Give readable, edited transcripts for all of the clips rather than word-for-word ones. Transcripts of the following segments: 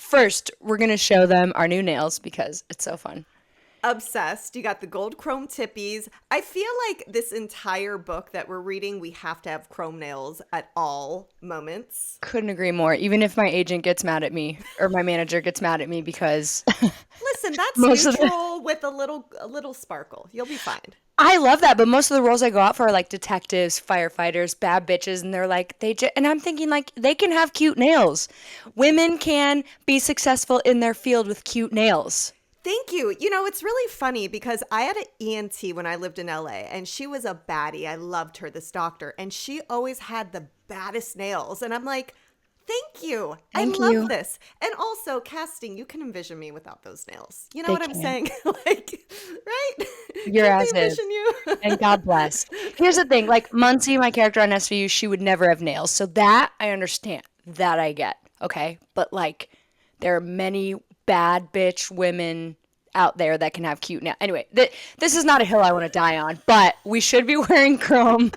first, we're going to show them our new nails because it's so fun. Obsessed. You got the gold chrome tippies. I feel like this entire book that we're reading, we have to have chrome nails at all moments. Couldn't agree more. Even if my agent gets mad at me or my manager gets mad at me because Listen, that's most of the neutral with a little sparkle. You'll be fine. I love that, but most of the roles I go out for are like detectives, firefighters, bad bitches, and they're like and I'm thinking like they can have cute nails. Women can be successful in their field with cute nails. Thank you. You know, it's really funny because I had an ENT when I lived in LA and she was a baddie. I loved her, this doctor, and she always had the baddest nails. And I'm like, thank you. Thank I love you. this. And also, casting, you can envision me without those nails. You know They what I'm can. saying? Like, right? You're Can't as they is. envision you? And God bless. Here's the thing, like Muncie, my character on SVU, she would never have nails. So that I understand. That I get. Okay. But like there are many bad bitch women out there that can have cute nails. Anyway, this is not a hill I want to die on, but we should be wearing chrome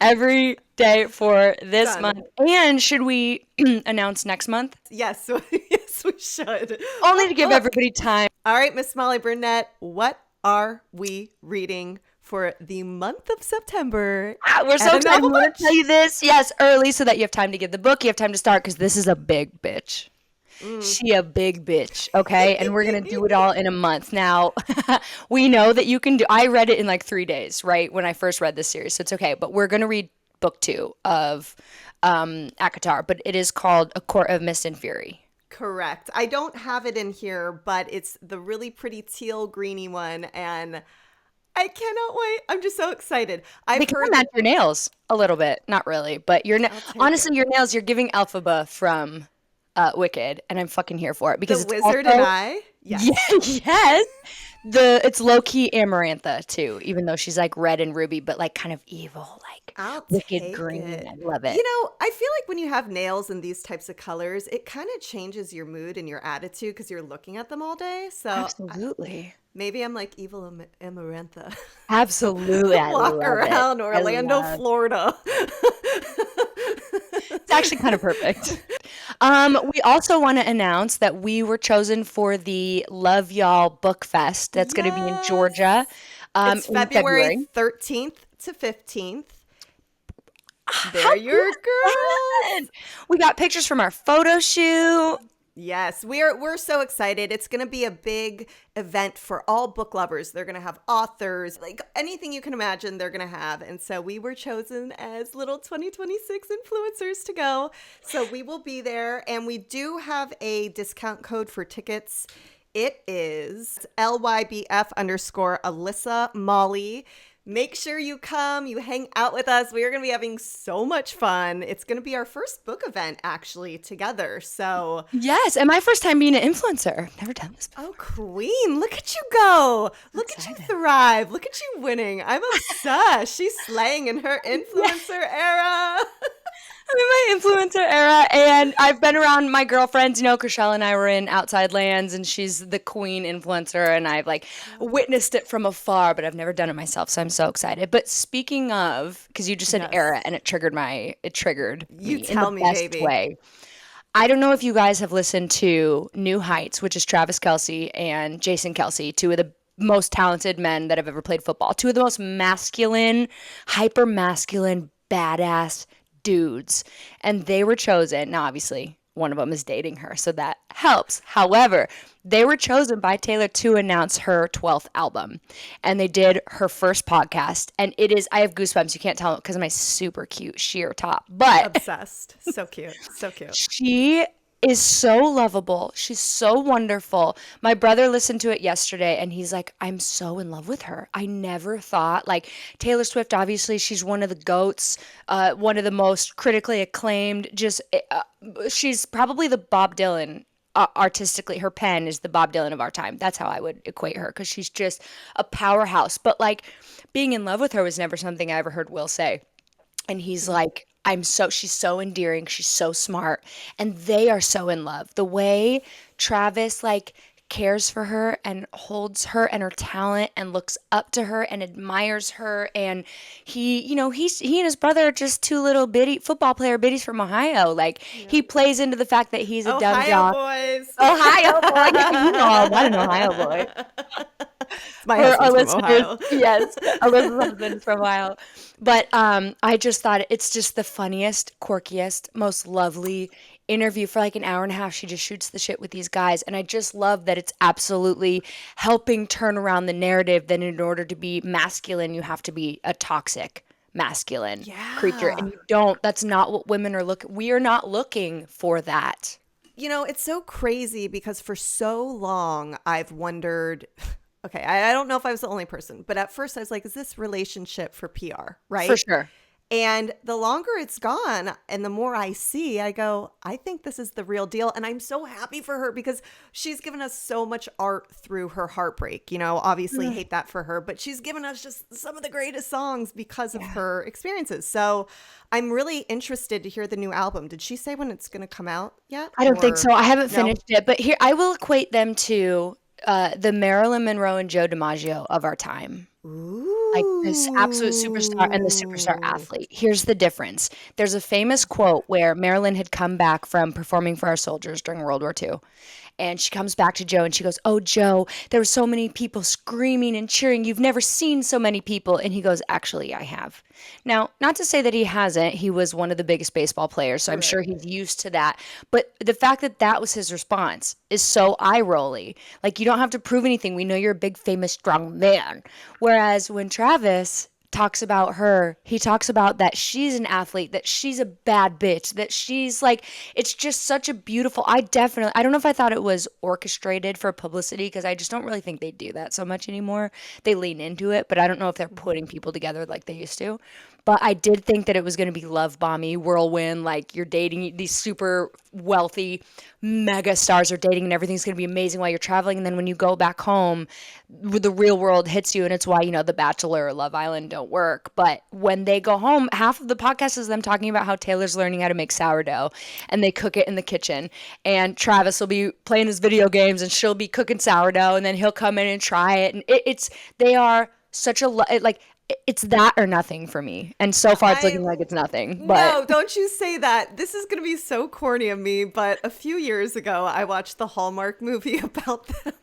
every day for this Done. month. And should we announce next month? Yes, yes, we should. Only to What give book? everybody time. All right, Miss Molly Burnett, what are we reading for the month of September? We're so And a excited. We novel want to tell you this, yes, early so that you have time to get the book. You have time to start because this is a big bitch. She a big bitch, okay? And we're gonna do it all in a month. Now, we know that you can do. I read it in like 3 days, right? When I first read this series, so it's okay. But we're gonna read book 2 of Akatar, but it is called A Court of Mist and Fury. Correct. I don't have it in here, but it's the really pretty teal greeny one, and I cannot wait. I'm just so excited. They I've kind heard of match your nails a little bit, not really, but I'll take honestly, it. your nails. You're giving Elphaba from Wicked, and I'm fucking here for it because The it's Wizard and also I. yeah, Yes. yes. It's low key Amarantha too, even though she's like red and ruby, but like kind of evil, like I'll wicked take green. it. I love You it. know, I feel like when you have nails in these types of colors, it kind of changes your mood and your attitude because you're looking at them all day. So Absolutely. maybe I'm like evil Amarantha. Absolutely. I Walk love it. around I Orlando, love Florida. It's actually kind of perfect. We also want to announce that we were chosen for the Love Y'all Book Fest that's going to be in Georgia Yes. It's in February February. 13th to 15th. How They're your girls. fun! We got pictures from our photo shoot. Yes, we're so excited. It's going to be a big event for all book lovers. They're going to have authors, like anything you can imagine they're going to have. And so we were chosen as little 2026 influencers to go. So we will be there, and we do have a discount code for tickets. It is LYBF underscore Alyssa Molly. Make sure you come, you hang out with us. We are going to be having so much fun. It's going to be our first book event actually together. So, Yes, and my first time being an influencer. Never done this before. oh, queen, look at you go. Look at you excited. thrive. Look at you winning. I'm obsessed. She's slaying in her influencer era. I'm in my influencer era, and I've been around my girlfriends. You know, Chriselle and I were in Outside Lands, and she's the queen influencer, and I've like witnessed it from afar, but I've never done it myself, so I'm so excited. But speaking of, because you just said Yes. era, and it triggered You me in the tell me, best baby. way. I don't know if you guys have listened to New Heights, which is Travis Kelsey and Jason Kelsey, two of the most talented men that have ever played football, two of the most masculine, hyper masculine, badass dudes. And they were chosen. Now, obviously, one of them is dating her, so that helps. However, they were chosen by Taylor to announce her 12th album. And they did her first podcast. And it is, I have goosebumps. You can't tell because of my super cute sheer top. But Obsessed. So cute. So cute. she is so lovable. She's so wonderful. My brother listened to it yesterday and he's like, I'm so in love with her. I never thought, like, Taylor Swift, obviously, she's one of the GOATs, one of the most critically acclaimed. She's probably the Bob Dylan. Artistically, her pen is the Bob Dylan of our time. That's how I would equate her because she's just a powerhouse. But like, being in love with her was never something I ever heard Will say. And he's like, she's so endearing, she's so smart, and they are so in love. The way Travis like cares for her and holds her and her talent and looks up to her and admires her. And he and his brother are just two little bitty football player biddies from Ohio. Like, he Yep. plays into the fact that he's a dumb Ohio jock. boys. Ohio boy. Yeah, you know all about an Ohio boy. My For our husband's from listeners, Ohio. yes, Alyssa's husband from Ohio. But I just thought it's just the funniest, quirkiest, most lovely interview for like an hour and a half. She just shoots the shit with these guys. And I just love that it's absolutely helping turn around the narrative that in order to be masculine, you have to be a toxic masculine creature. And Yeah. you don't. That's not what women are looking. We are not looking for that. It's so crazy because for so long I've wondered, okay, I don't know if I was the only person, but at first I was like, is this relationship for PR, For right? sure. And the longer it's gone and the more I see, I go, I think this is the real deal. And I'm so happy for her because she's given us so much art through her heartbreak. Obviously hate that for her, but she's given us just some of the greatest songs because of her experiences. So I'm really interested to hear the new album. Did she say when it's going to come out yet? I don't think so. I haven't No? finished it, but here I will equate them to the Marilyn Monroe and Joe DiMaggio of our time. Like this absolute superstar and the superstar Ooh. athlete. Here's the difference. There's a famous quote where Marilyn had come back from performing for our soldiers during World War II. And she comes back to Joe and she goes, "Oh, Joe, there were so many people screaming and cheering. You've never seen so many people." And he goes, "Actually, I have." Now, not to say that he hasn't. He was one of the biggest baseball players, so I'm sure Right. he's used to that. But the fact that that was his response is so eye-rolly. Like, you don't have to prove anything. We know you're a big, famous, strong man. Whereas when Travis talks about her, he talks about that she's an athlete, that she's a bad bitch, that she's like, it's just such a beautiful, I don't know if I thought it was orchestrated for publicity because I just don't really think they do that so much anymore. They lean into it, but I don't know if they're putting people together like they used to. But I did think that it was going to be love bomby, whirlwind, like you're dating these super wealthy mega stars are dating and everything's going to be amazing while you're traveling. And then when you go back home, the real world hits you. And it's why, The Bachelor or Love Island don't work. But when they go home, half of the podcast is them talking about how Taylor's learning how to make sourdough and they cook it in the kitchen. And Travis will be playing his video games and she'll be cooking sourdough and then he'll come in and try it. And they are such a, like, it's that or nothing for me. And so far it's looking like it's nothing. But No, don't you say that. This is going to be so corny of me, but a few years ago, I watched the Hallmark movie about them.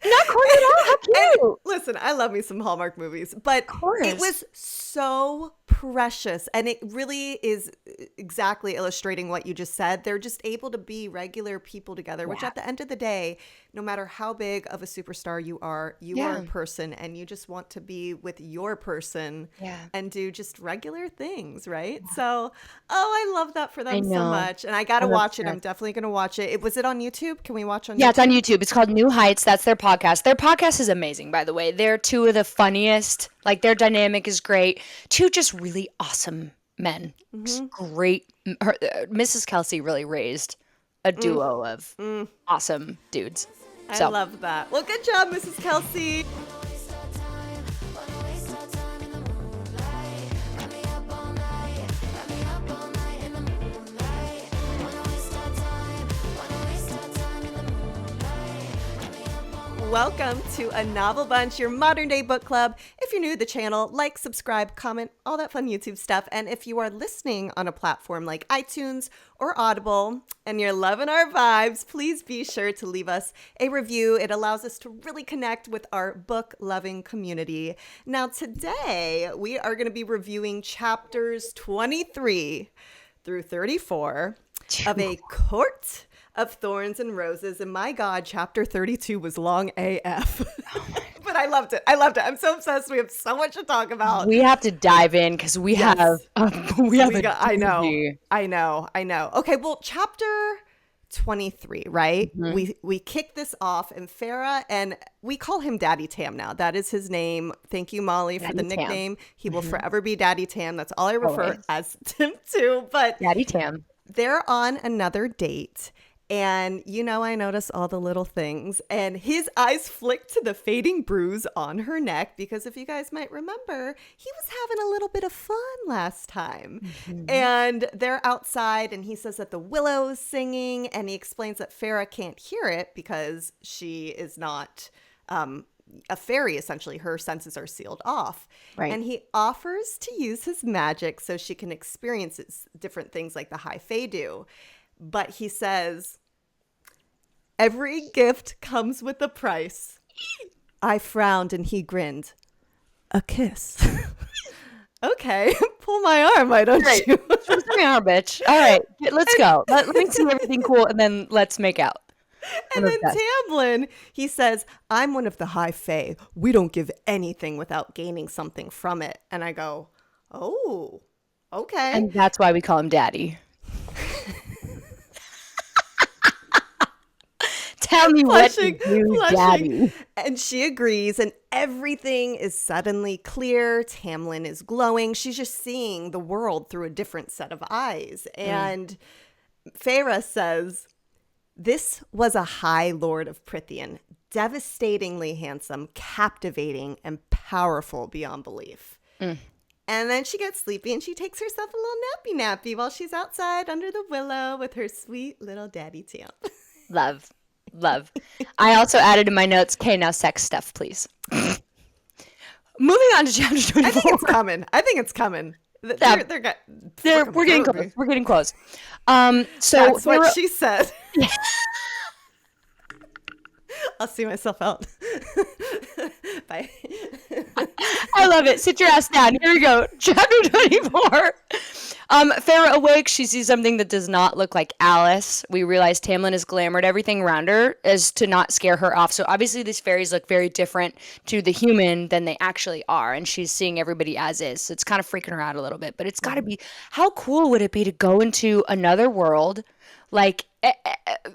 not corny at all. How cute. Listen, I love me some Hallmark movies, but course. it was so precious. And it really is exactly illustrating what you just said. They're just able to be regular people together, which at the end of the day, no matter how big of a superstar you are a person and you just want to be with your person and do just regular things, right? So, I love that for them so much. And I got to watch it. I'm definitely going to watch it. Was it on YouTube? Can we watch on YouTube? Yeah, it's on YouTube. It's called New Heights. That's their podcast. Their podcast is amazing, by the way. They're two of the funniest. Like, their dynamic is great. Two just really awesome men. Just great. Mrs. Kelsey really raised a duo of awesome dudes. I love that. Well, good job, Mrs. Kelsey. Welcome to A Novel Bunch, your modern day book club. If you're new to the channel, like, subscribe, comment, all that fun YouTube stuff. And if you are listening on a platform like iTunes or Audible and you're loving our vibes, please be sure to leave us a review. It allows us to really connect with our book-loving community. Now, today, we are going to be reviewing chapters 23 through 34 of A Court of Thorns and Roses. And my God, chapter 32 was long AF. But I loved it. I'm so obsessed. We have so much to talk about. We have to dive in because we have a doozy. I know. Okay, well, chapter 23, right? We kick this off and Feyre, and we call him Daddy Tam now. That is his name. Thank you, Molly, for the nickname. He will forever be Daddy Tam. That's all I refer as him to. But Daddy Tam. they're on another date. And I notice all the little things. And his eyes flick to the fading bruise on her neck because if you guys might remember, he was having a little bit of fun last time. And they're outside and he says that the willow is singing and he explains that Feyre can't hear it because she is not a fairy, essentially. Her senses are sealed off. Right. And he offers to use his magic so she can experience different things like the high fae do. But he says, every gift comes with a price. I frowned and he grinned. A kiss. Okay, pull my arm, why don't you? Pull my arm, bitch. All right, let's go. Let me see everything cool, and then let's make out. And then Tamlin, he says, I'm one of the high fae. We don't give anything without gaining something from it. And I go, oh, okay. And that's why we call him Daddy. Tell me what to do, Daddy. And she agrees, and everything is suddenly clear. Tamlin is glowing. She's just seeing the world through a different set of eyes. And Feyre says, this was a high lord of Prythian, devastatingly handsome, captivating, and powerful beyond belief. And then she gets sleepy and she takes herself a little nappy while she's outside under the willow with her sweet little daddy Tam. Love. I also added in my notes, okay, now sex stuff, please. Moving on to chapter 24. I think it's coming. We're getting close. We're getting close. So that's what she said. I'll see myself out. Bye. I love it. Sit your ass down. Here we go. Chapter 24. Feyre awakes. She sees something that does not look like Alice. We realize Tamlin has glamored everything around her as to not scare her off. So obviously these fairies look very different to the human than they actually are. And she's seeing everybody as is. So it's kind of freaking her out a little bit. But it's got to be, how cool would it be to go into another world? Like,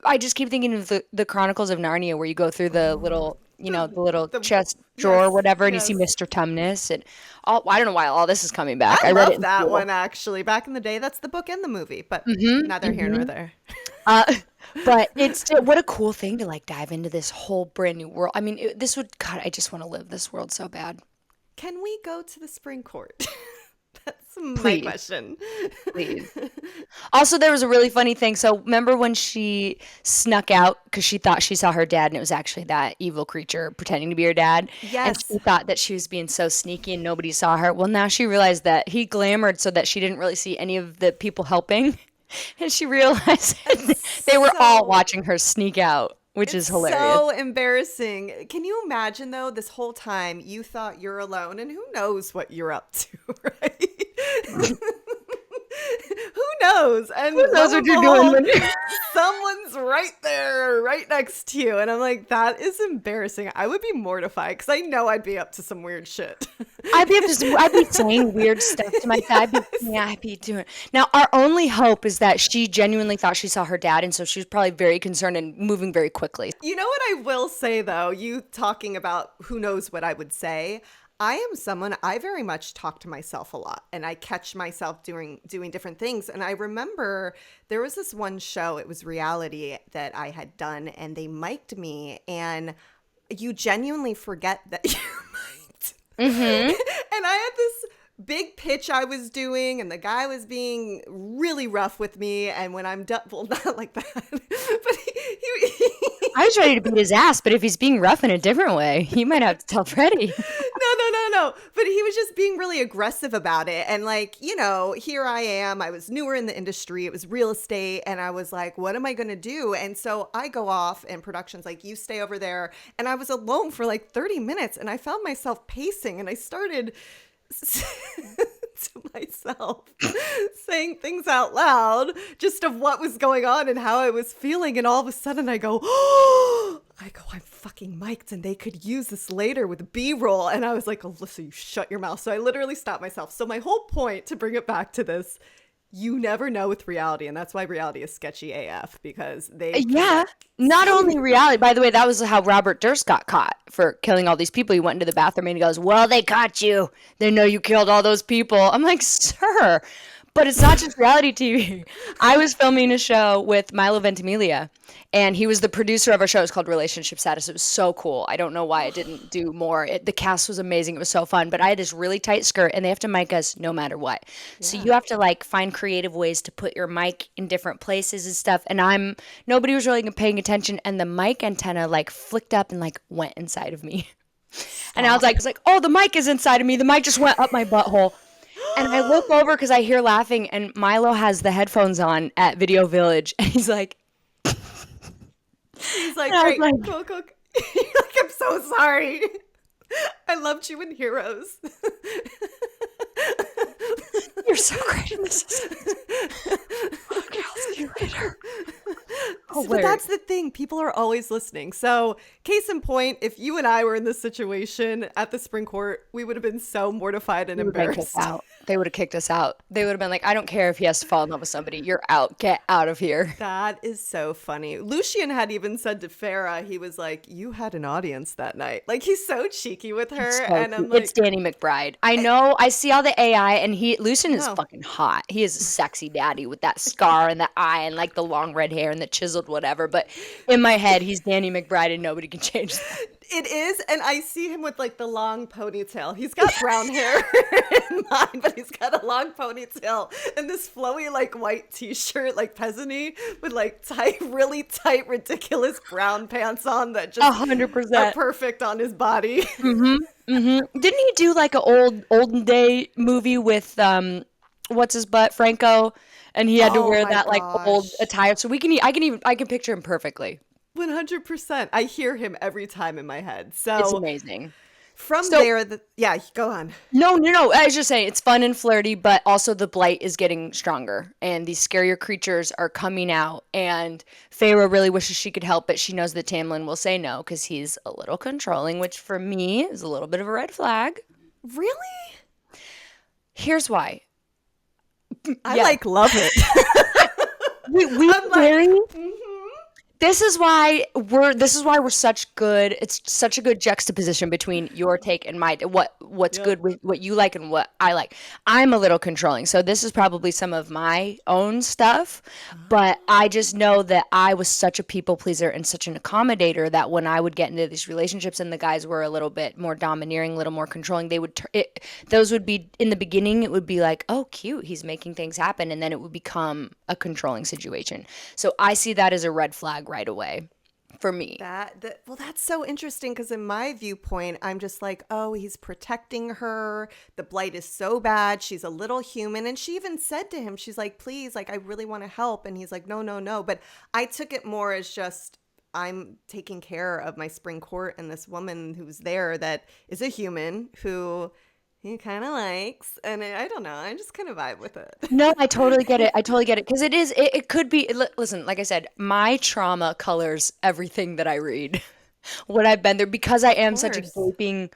I just keep thinking of the Chronicles of Narnia where you go through the little, the little chest drawer or whatever, and you see Mr. Tumnus. And I don't know why all this is coming back. I read love it that one, actually. Back in the day, that's the book and the movie, but neither here nor there. But it's what a cool thing to like dive into this whole brand new world. I mean, God, I just want to live this world so bad. Can we go to the spring court? That's my question. Please. Also, there was a really funny thing. So remember when she snuck out because she thought she saw her dad and it was actually that evil creature pretending to be her dad? Yes. And she thought that she was being so sneaky and nobody saw her. Well, now she realized that he glamored so that she didn't really see any of the people helping. And she realized they were all watching her sneak out. Which is hilarious. So embarrassing. Can you imagine, though, this whole time you thought you're alone and who knows what you're up to, right? Who knows? And who knows what you're doing? Someone's right there, right next to you. And I'm like, that is embarrassing. I would be mortified because I know I'd be up to some weird shit. I'd be saying weird stuff to myself. I'd be doing. Now, our only hope is that she genuinely thought she saw her dad, and so she was probably very concerned and moving very quickly. You know what I will say, though? You talking about who knows what I would say. I am someone, I very much talk to myself a lot and I catch myself doing different things. And I remember there was this one show, it was reality that I had done and they mic'd me and you genuinely forget that you're mic'd. And I had this big pitch I was doing and the guy was being really rough with me. And when I'm done, well, not like that, but he I was ready to beat his ass, but if he's being rough in a different way, you might have to tell Freddie. No. But he was just being really aggressive about it. And like, here I am. I was newer in the industry. It was real estate. And I was like, what am I going to do? And so I go off and production's like, you stay over there. And I was alone for like 30 minutes and I found myself pacing and I started to myself saying things out loud just of what was going on and how I was feeling. And all of a sudden I go, I'm fucking mic'd and they could use this later with B-roll. And I was like, Alyssa, you shut your mouth. So I literally stopped myself. So my whole point to bring it back to this, you never know with reality. And that's why reality is sketchy AF because they. Yeah. Not only reality. By the way, that was how Robert Durst got caught for killing all these people. He went into the bathroom and he goes, well, they caught you. They know you killed all those people. I'm like, sir. But it's not just reality TV. I was filming a show with Milo Ventimiglia, and he was the producer of our show. It's called Relationship Status. It was so cool. I don't know why it didn't do more. The cast was amazing. It was so fun. But I had this really tight skirt, and they have to mic us no matter what. So Yeah. you have to like find creative ways to put your mic in different places and stuff. And nobody was really paying attention, and the mic antenna like flicked up and like went inside of me. And I was Stop. like, oh, the mic is inside of me. The mic just went up my butthole. And I look over because I hear laughing, and Milo has the headphones on at Video Village, and he's like, He's and like, I was great, like, cool, cool. You're like, I'm so sorry. I loved you in Heroes. you're so great in this. Okay, I'll see you later. But that's the thing. People are always listening. So, case in point, if you and I were in this situation at the spring court, we would have been so mortified and We would have been embarrassed. kicked out. They would have kicked us out. They would have been like, I don't care if he has to fall in love with somebody. You're out. Get out of here. That is so funny. Lucian had even said to Farah, he was like, you had an audience that night. Like, he's so cheeky with her. So And I'm cute. like, It's Danny McBride. I know. I see all the AI, and Lucian is no. fucking hot. He is a sexy daddy with that scar and the eye and like the long red hair and the chiseled whatever. But in my head, he's Danny McBride, and nobody can change that. It is, and I see him with like the long ponytail. He's got brown hair in mine, but he's got a long ponytail and this flowy like white t-shirt, like peasant-y, with like tight, really tight, ridiculous brown pants on that just 100%. are perfect on his body. Didn't he do like an olden day movie with what's his butt, Franco, and he had to Oh wear my that like old gosh. attire. So I can picture him perfectly. 100%. I hear him every time in my head. It's So amazing. from So there, yeah, go on. no. I was just saying it's fun and flirty, but also the blight is getting stronger, and these scarier creatures are coming out. And Feyre really wishes she could help, but she knows that Tamlin will say no because he's a little controlling, which for me is a little bit of a red flag. Really? Here's why. I Yeah, like love it. we I'm like, very. mhm. This is why we're such good. It's such a good juxtaposition between your take and my what's Yep. good with what you like and what I like. I'm a little controlling, so this is probably some of my own stuff, but I just know that I was such a people pleaser and such an accommodator that when I would get into these relationships and the guys were a little bit more domineering, a little more controlling, those would be in the beginning. It would be like, oh, cute, he's making things happen, and then it would become a controlling situation. So I see that as a red flag right away for me. Well, that's so interesting because in my viewpoint, I'm just like, oh, he's protecting her. The blight is so bad. She's a little human. And she even said to him, she's like, please, like, I really want to help. And he's like, no, no, no. But I took it more as just, I'm taking care of my spring court and this woman who's there that is a human who he kind of likes. And I don't know. I just kind of vibe with it. No, I totally get it. I totally get it because it could be. Listen, like I said, my trauma colors everything that I read. What I've been through because I Of am such a course. gaping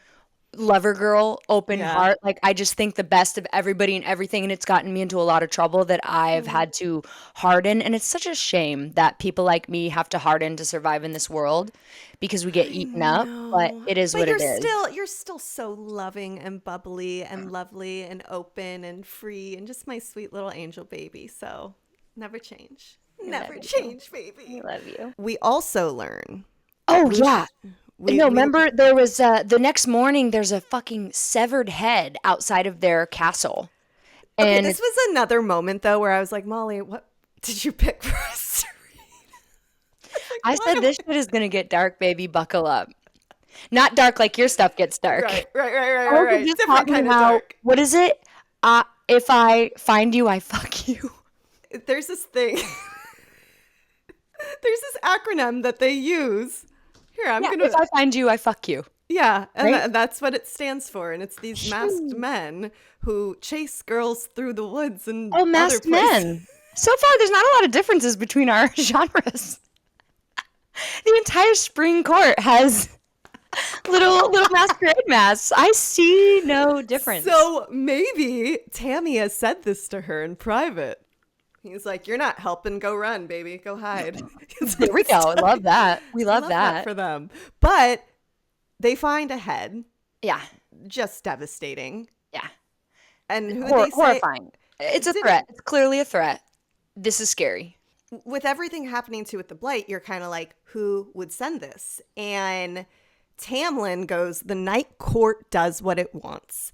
lover girl, open Yeah. heart. Like I just think the best of everybody and everything, and it's gotten me into a lot of trouble that I've had to harden. And it's such a shame that people like me have to harden to survive in this world because we get I eaten up. But know. it is But what it is. you're still so loving and bubbly and lovely and open and free and just my sweet little angel baby. So never change. I Never love you. change, I baby. love you. We also learn. Oh Lush, yeah. we No, we remember there was the next morning there's a fucking severed head outside of their castle. Okay, And this was another moment though where I was like, Molly, what did you pick for us to read? I Like, said what? this shit is gonna get dark, baby. Buckle up. Not dark like your stuff gets dark. Also just taught Different me kind of how, dark. what is it? If I find you, I fuck you. There's this thing. There's this acronym that they use. Here, I'm Yeah, gonna. if I find you, I fuck you. Yeah, and Right? that's what it stands for. And it's these masked men who chase girls through the woods and Oh, other masked places. men. So far, there's not a lot of differences between our genres. The entire spring court has little masquerade masks. I see no difference. So maybe Tammy has said this to her in private. He's like, "You're not helping. Go run, baby. Go hide." There we go. I love that. We I love that that. for them. But they find a head, Yeah. just devastating. Yeah. And who they say Horrifying. It's a threat. Didn't It's clearly a threat. This is scary. with everything happening to with the blight, you're kind of like, who would send this? And Tamlin goes, the Night Court does what it wants.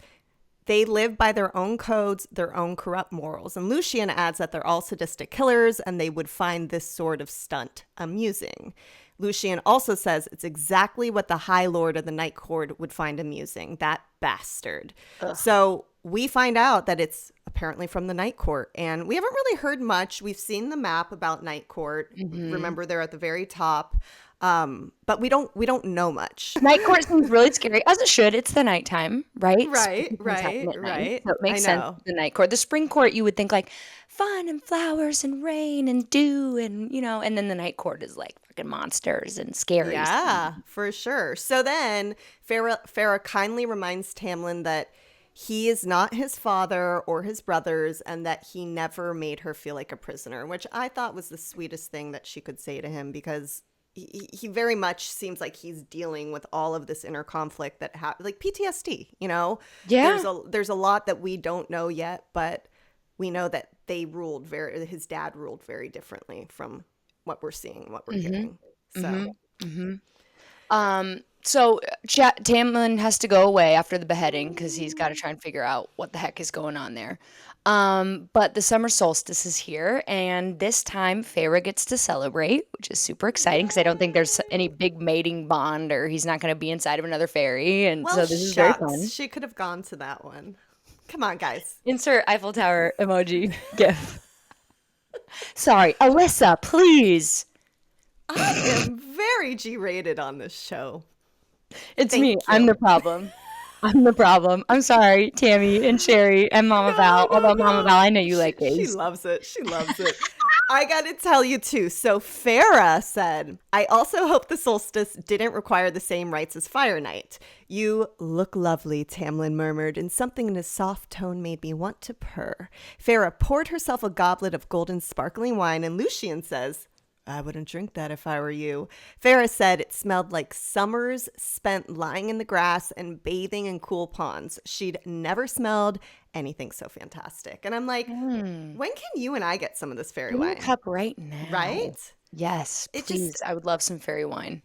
They live by their own codes, their own corrupt morals. And Lucian adds that they're all sadistic killers and they would find this sort of stunt amusing. Lucian also says it's exactly what the High Lord of the Night Court would find amusing, that bastard. Ugh. So we find out that it's apparently from the Night Court, and we haven't really heard much. We've seen the map about Night Court. Remember, they're at the very top, but we don't know much. Night court seems really scary, as it should. It's the nighttime, right? Right, Things right, happen at night, right. so it makes I sense. know. The night court, the spring court, you would think like fun and flowers and rain and dew and and then the night court is like fucking monsters and scary. Yeah, for sure. So then Feyre kindly reminds Tamlin that he is not his father or his brothers and that he never made her feel like a prisoner, which I thought was the sweetest thing that she could say to him, because he very much seems like he's dealing with all of this inner conflict that like PTSD, Yeah. There's a lot that we don't know yet, but we know that his dad ruled very differently from what we're seeing, what we're hearing. So So Tamlin has to go away after the beheading because he's got to try and figure out what the heck is going on there. But the summer solstice is here, and this time Feyre gets to celebrate, which is super exciting because I don't think there's any big mating bond, or he's not going to be inside of another fairy, and well, so this is very fun. she could have gone to that one. Come on, guys. Insert Eiffel Tower emoji gif. Sorry, Alyssa, please. I am very G-rated on this show. It's Thank me. you. I'm the problem. I'm the problem. I'm sorry, Tammy and Sherry and Mama Val. Although Mama Val, I know you like She gays. loves it. She loves it. I got to tell you too. So Feyre said, I also hope the solstice didn't require the same rites as Fire Night. You look lovely, Tamlin murmured, and something in his soft tone made me want to purr. Feyre poured herself a goblet of golden sparkling wine, and Lucian says, I wouldn't drink that if I were you. Feyre said it smelled like summers spent lying in the grass and bathing in cool ponds. She'd never smelled anything so fantastic. And I'm like, when can you and I get some of this fairy Give me a wine? cup right now. Right? Yes, It please. just- I would love some fairy wine.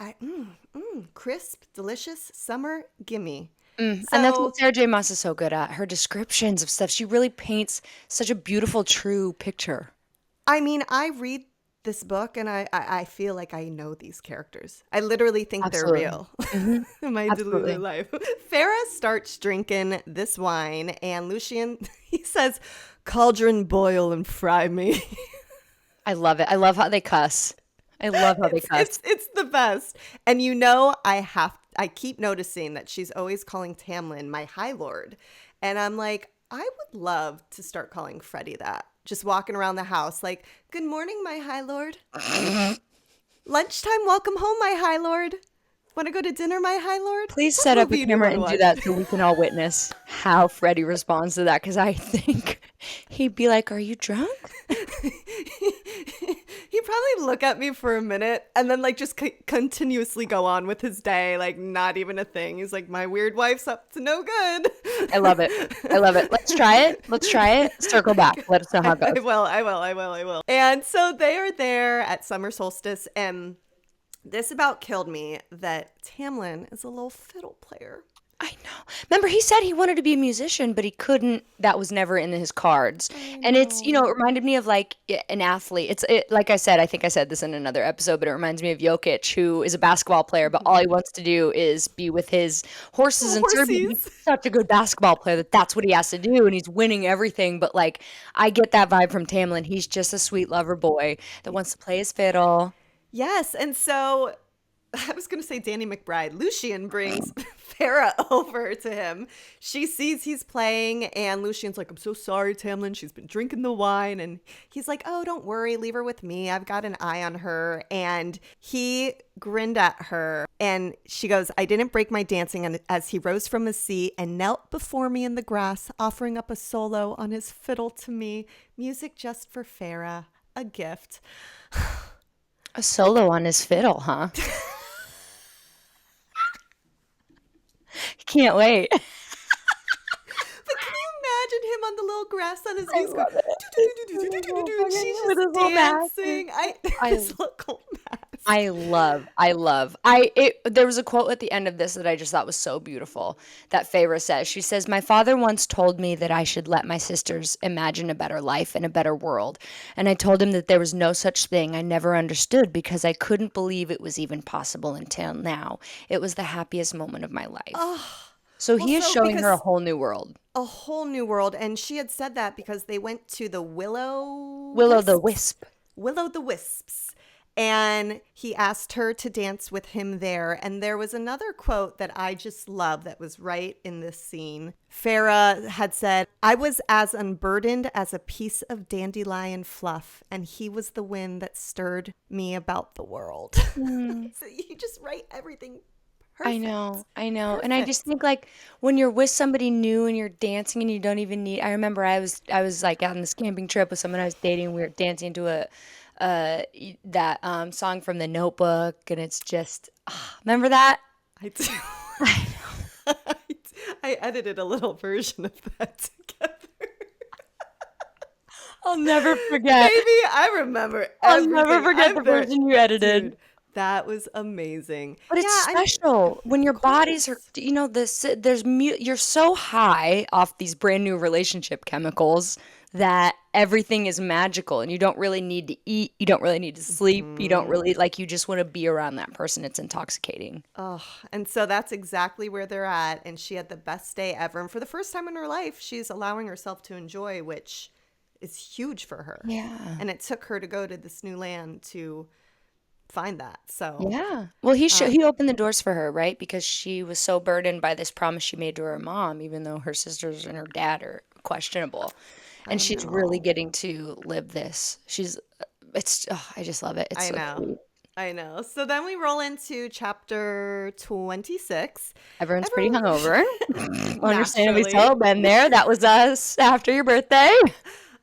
Crisp, delicious, summer, gimme. And that's what Sarah J. Maas is so good at. Her descriptions of stuff. She really paints such a beautiful, true picture. I mean, I read this book and I feel like I know these characters. I literally think Absolutely. they're real. My Absolutely. deluded life. Feyre starts drinking this wine, and Lucian, he says, cauldron boil and fry me. I love it. I love how they cuss. I love how they cuss. It's the best. And I keep noticing that she's always calling Tamlin my High Lord. And I'm like, I would love to start calling Freddie that. Just walking around the house like, good morning, my High Lord. Lunchtime, welcome home, my High Lord. Want to go to dinner, my High Lord? Please What set up movie a do you camera wanna and do watch? that so we can all witness how Freddie responds to that. Because I think he'd be like, "Are you drunk?" He'd probably look at me for a minute and then like just continuously go on with his day, like not even a thing. He's like, my weird wife's up to no good. I love it. I love it. Let's try it. Let's try it. Circle back. Let us know how it I goes. will. And so they are there at summer solstice, and this about killed me that Tamlin is a little fiddle player. I know. Remember, he said he wanted to be a musician, but he couldn't. That was never in his cards. And it's, it reminded me of like an athlete. Like I said, I think I said this in another episode, but it reminds me of Jokic, who is a basketball player, but all he wants to do is be with his horses and Serbia. He's such a good basketball player that's what he has to do, and he's winning everything. But like, I get that vibe from Tamlin. He's just a sweet lover boy that wants to play his fiddle. Yes, and so I was going to say Danny McBride. Lucian brings Feyre over to him. She sees he's playing, and Lucian's like, I'm so sorry, Tamlin. She's been drinking the wine. And he's like, oh, don't worry. Leave her with me. I've got an eye on her. And he grinned at her, and she goes, I didn't break my dancing. And as he rose from his seat and knelt before me in the grass, offering up a solo on his fiddle to me, music just for Feyre, a gift. A solo on his fiddle, huh? Can't wait. But can you imagine him on the little ass on his I knees going, love it. and she's With just his little mask. dancing. I His little mask. There was a quote at the end of this that I just thought was so beautiful that Feyre says. She says, "My father once told me that I should let my sisters imagine a better life and a better world. And I told him that there was no such thing. I never understood because I couldn't believe it was even possible until now. It was the happiest moment of my life." Oh, So well, he is so showing her a because whole new world. a whole new world, and she had said that because they went to the Willow the Wisp. Willow the Wisps, and he asked her to dance with him there. And there was another quote that I just love that was right in this scene. Feyre had said, "I was as unburdened as a piece of dandelion fluff, and he was the wind that stirred me about the world." So you just write everything perfect. I know. And I just Perfect. think like when you're with somebody new and you're dancing and you don't even need I remember I was like out on this camping trip with someone I was dating. We were dancing to that song from The Notebook and it's just remember that? I do. I I edited a little version of that together. I'll never forget. Baby, I remember I'll never everything. forget the I'm there. version you edited. Dude, that was amazing. But it's Yeah, special when of your bodies are, course. you're so high off these brand new relationship chemicals that everything is magical and you don't really need to eat, you don't really need to sleep, you don't really like, you just want to be around that person. It's intoxicating. Oh, and so that's exactly where they're at. And she had the best day ever. And for the first time in her life, she's allowing herself to enjoy, which is huge for her. Yeah. And it took her to go to this new land to find that. So, Yeah. Well, he opened the doors for her, right? Because she was so burdened by this promise she made to her mom, even though her sisters and her dad are questionable. And I she's really know. getting to live this. I just love it. It's I so know. sweet. I know. So then we roll into chapter 26. Everyone's pretty Everyone, hungover. Understandably naturally. so. Been there. That was us after your birthday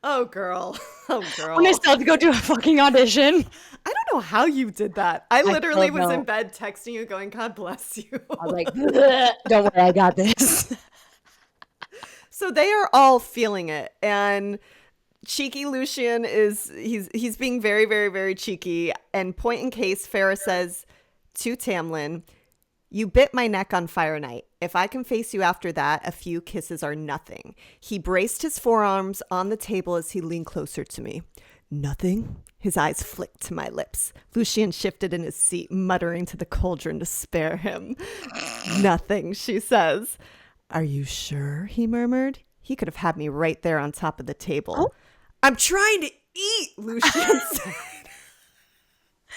Oh, girl. Oh, when I girl. still had to go do a fucking audition. I don't know how you did that. I I still literally was in don't. bed texting you, going, God bless you. I was like, "Bleh, don't worry, I got this." So they are all feeling it. And cheeky Lucian he's being very, very, very cheeky. And point in case, Feyre says to Tamlin, "You bit my neck on fire night. If I can face you after that, a few kisses are nothing." He braced his forearms on the table as he leaned closer to me. "Nothing?" His eyes flicked to my lips. Lucian shifted in his seat, muttering to the cauldron to spare him. "Nothing," she says. "Are you sure?" he murmured. He could have had me right there on top of the table. "I'm trying to eat," Lucian said.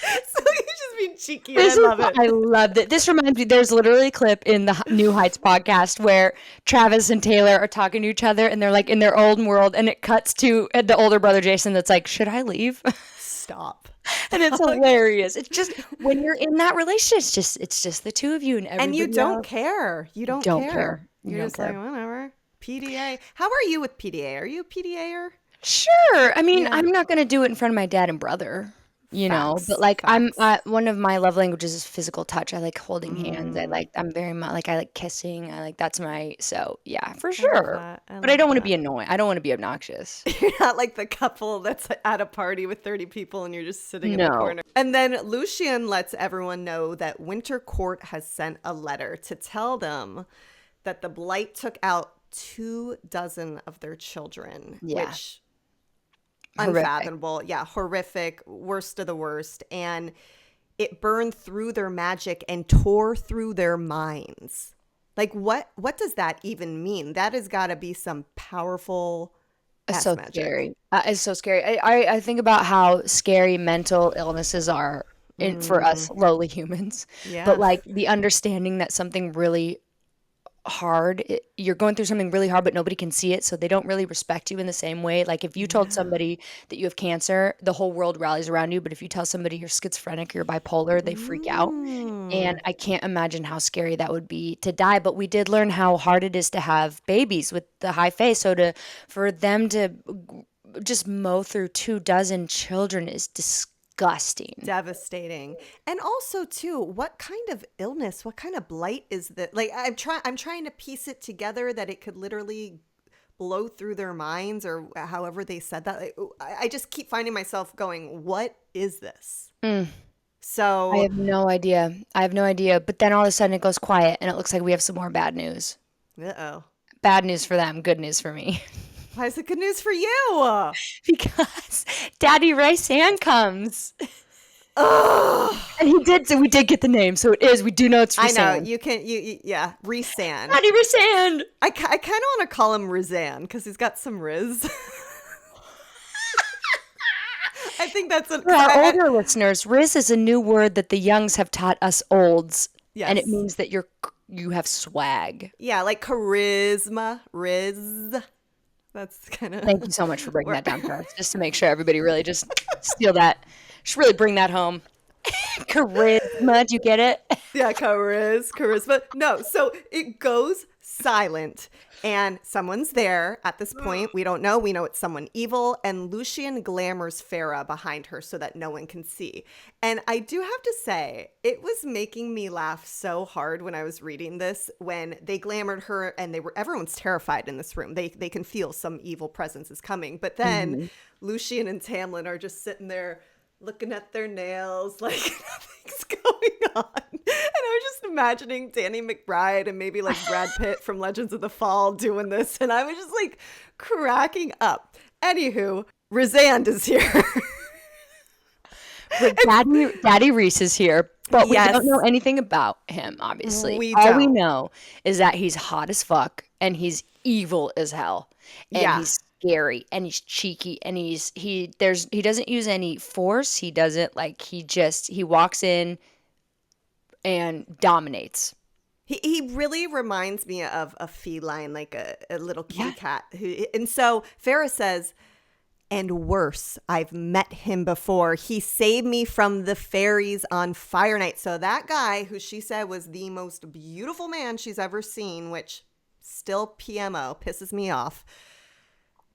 So he's just being cheeky, and I love I it. loved it. This reminds me, there's literally a clip in the New Heights podcast where Travis and Taylor are talking to each other and they're like in their old world and it cuts to the older brother Jason that's like, "Should I leave?" Stop. And it's hilarious. It's just when you're in that relationship, it's just the two of you and And you everybody don't else. care. You don't Don't care. care. You You're don't just like, care. whatever. PDA. How are you with PDA? Are you a PDAer? Sure. I mean, Yeah. I'm not gonna do it in front of my dad and brother, but Facts. like Facts. one of my love languages is physical touch. I like holding hands. Mm, I'm very much like I like kissing. that's my so yeah, for I love sure. that. I But I love don't want to that. be annoying. I don't want to be obnoxious. You're not like the couple that's at a party with 30 people and you're just sitting in the No. corner. And then Lucian lets everyone know that Winter Court has sent a letter to tell them that the blight took out 24 of their children, Yeah. which Horrific. unfathomable. Yeah, horrific, worst of the worst. And it burned through their magic and tore through their minds. Like what does that even mean? That has got to be some powerful It's ass so magic. scary. It's so scary. I think about how scary mental illnesses are for us lowly humans, but Yeah. like the understanding that something really hard you're going through something really hard but nobody can see it so they don't really respect you in the same way. Like if you told Yeah. somebody that you have cancer, the whole world rallies around you, but if you tell somebody you're schizophrenic or you're bipolar, they freak out. And Mm. I can't imagine how scary that would be to die. But we did learn how hard it is to have babies with the high face. So for them to just mow through 24 children is disgusting. Devastating. And also too, what kind of illness, what kind of blight is that? Like I'm trying to piece it together that it could literally blow through their minds, or however they said that. Like, I just keep finding myself going, what is this? I So, have no idea. I have no idea. But then all of a sudden it goes quiet and it looks like we have some more bad news. uh-oh. Bad news for them, good news for me. Why is it good news for you? Because Daddy Rhysand comes. Ugh. And he did, so we did get the name. So it is, we do know it's I know, Rhysand. yeah, Rhysand. Daddy Rhysand! I kind of want to call him Rhysand because he's got some Riz. I think that's For our older listeners, Riz is a new word that the youngs have taught us olds. Yes. And it means that you have swag. Yeah, like charisma, Riz. That's kind of. Thank you so much for breaking that down for us, just to make sure everybody really just steal that. Just really bring that home. Charisma, do you get it? Yeah, charisma. No, so it goes silent, and someone's there at this point. We don't know. We know it's someone evil, and Lucien glamours Feyre behind her so that no one can see. And I do have to say, it was making me laugh so hard when I was reading this, when they glamored her, and everyone's terrified in this room. They can feel some evil presence is coming. But then Lucien and Tamlin are just sitting there looking at their nails like nothing's going on. And I was just imagining Danny McBride and maybe like Brad Pitt from Legends of the Fall doing this. And I was just like cracking up. Anywho, Rhysand is here. Daddy Reese is here, but Yes. we don't know anything about him, obviously. We All we don't. know is that he's hot as fuck and he's evil as hell. And Yeah. he's scary and he's cheeky and he doesn't use any force. He doesn't he walks in and dominates. He really reminds me of a feline, like a little kitty Yeah. cat. And so Feyre says, and worse, I've met him before. He saved me from the fairies on Fire Night. So that guy who she said was the most beautiful man she's ever seen, which still PMO, pisses me off.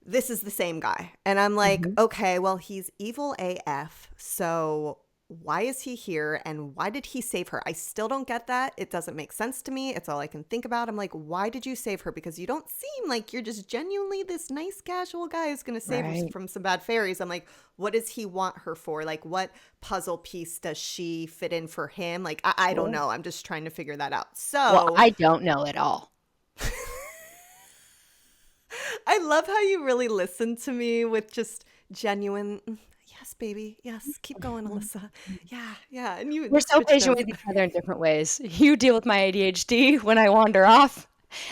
This is the same guy. And I'm like, okay, well, he's evil AF. So why is he here? And why did he save her? I still don't get that. It doesn't make sense to me. It's all I can think about. I'm like, why did you save her? Because you don't seem like you're just genuinely this nice, casual guy who's going to save us Right. from some bad fairies. I'm like, what does he want her for? Like, what puzzle piece does she fit in for him? Like, I don't know. I'm just trying to figure that out. So Well, I don't know at all. I love how you really listen to me with just genuine, yes, baby. Yes, keep going, Alyssa. Yeah. And you We're so switch patient those. with each other in different ways. You deal with my ADHD when I wander off,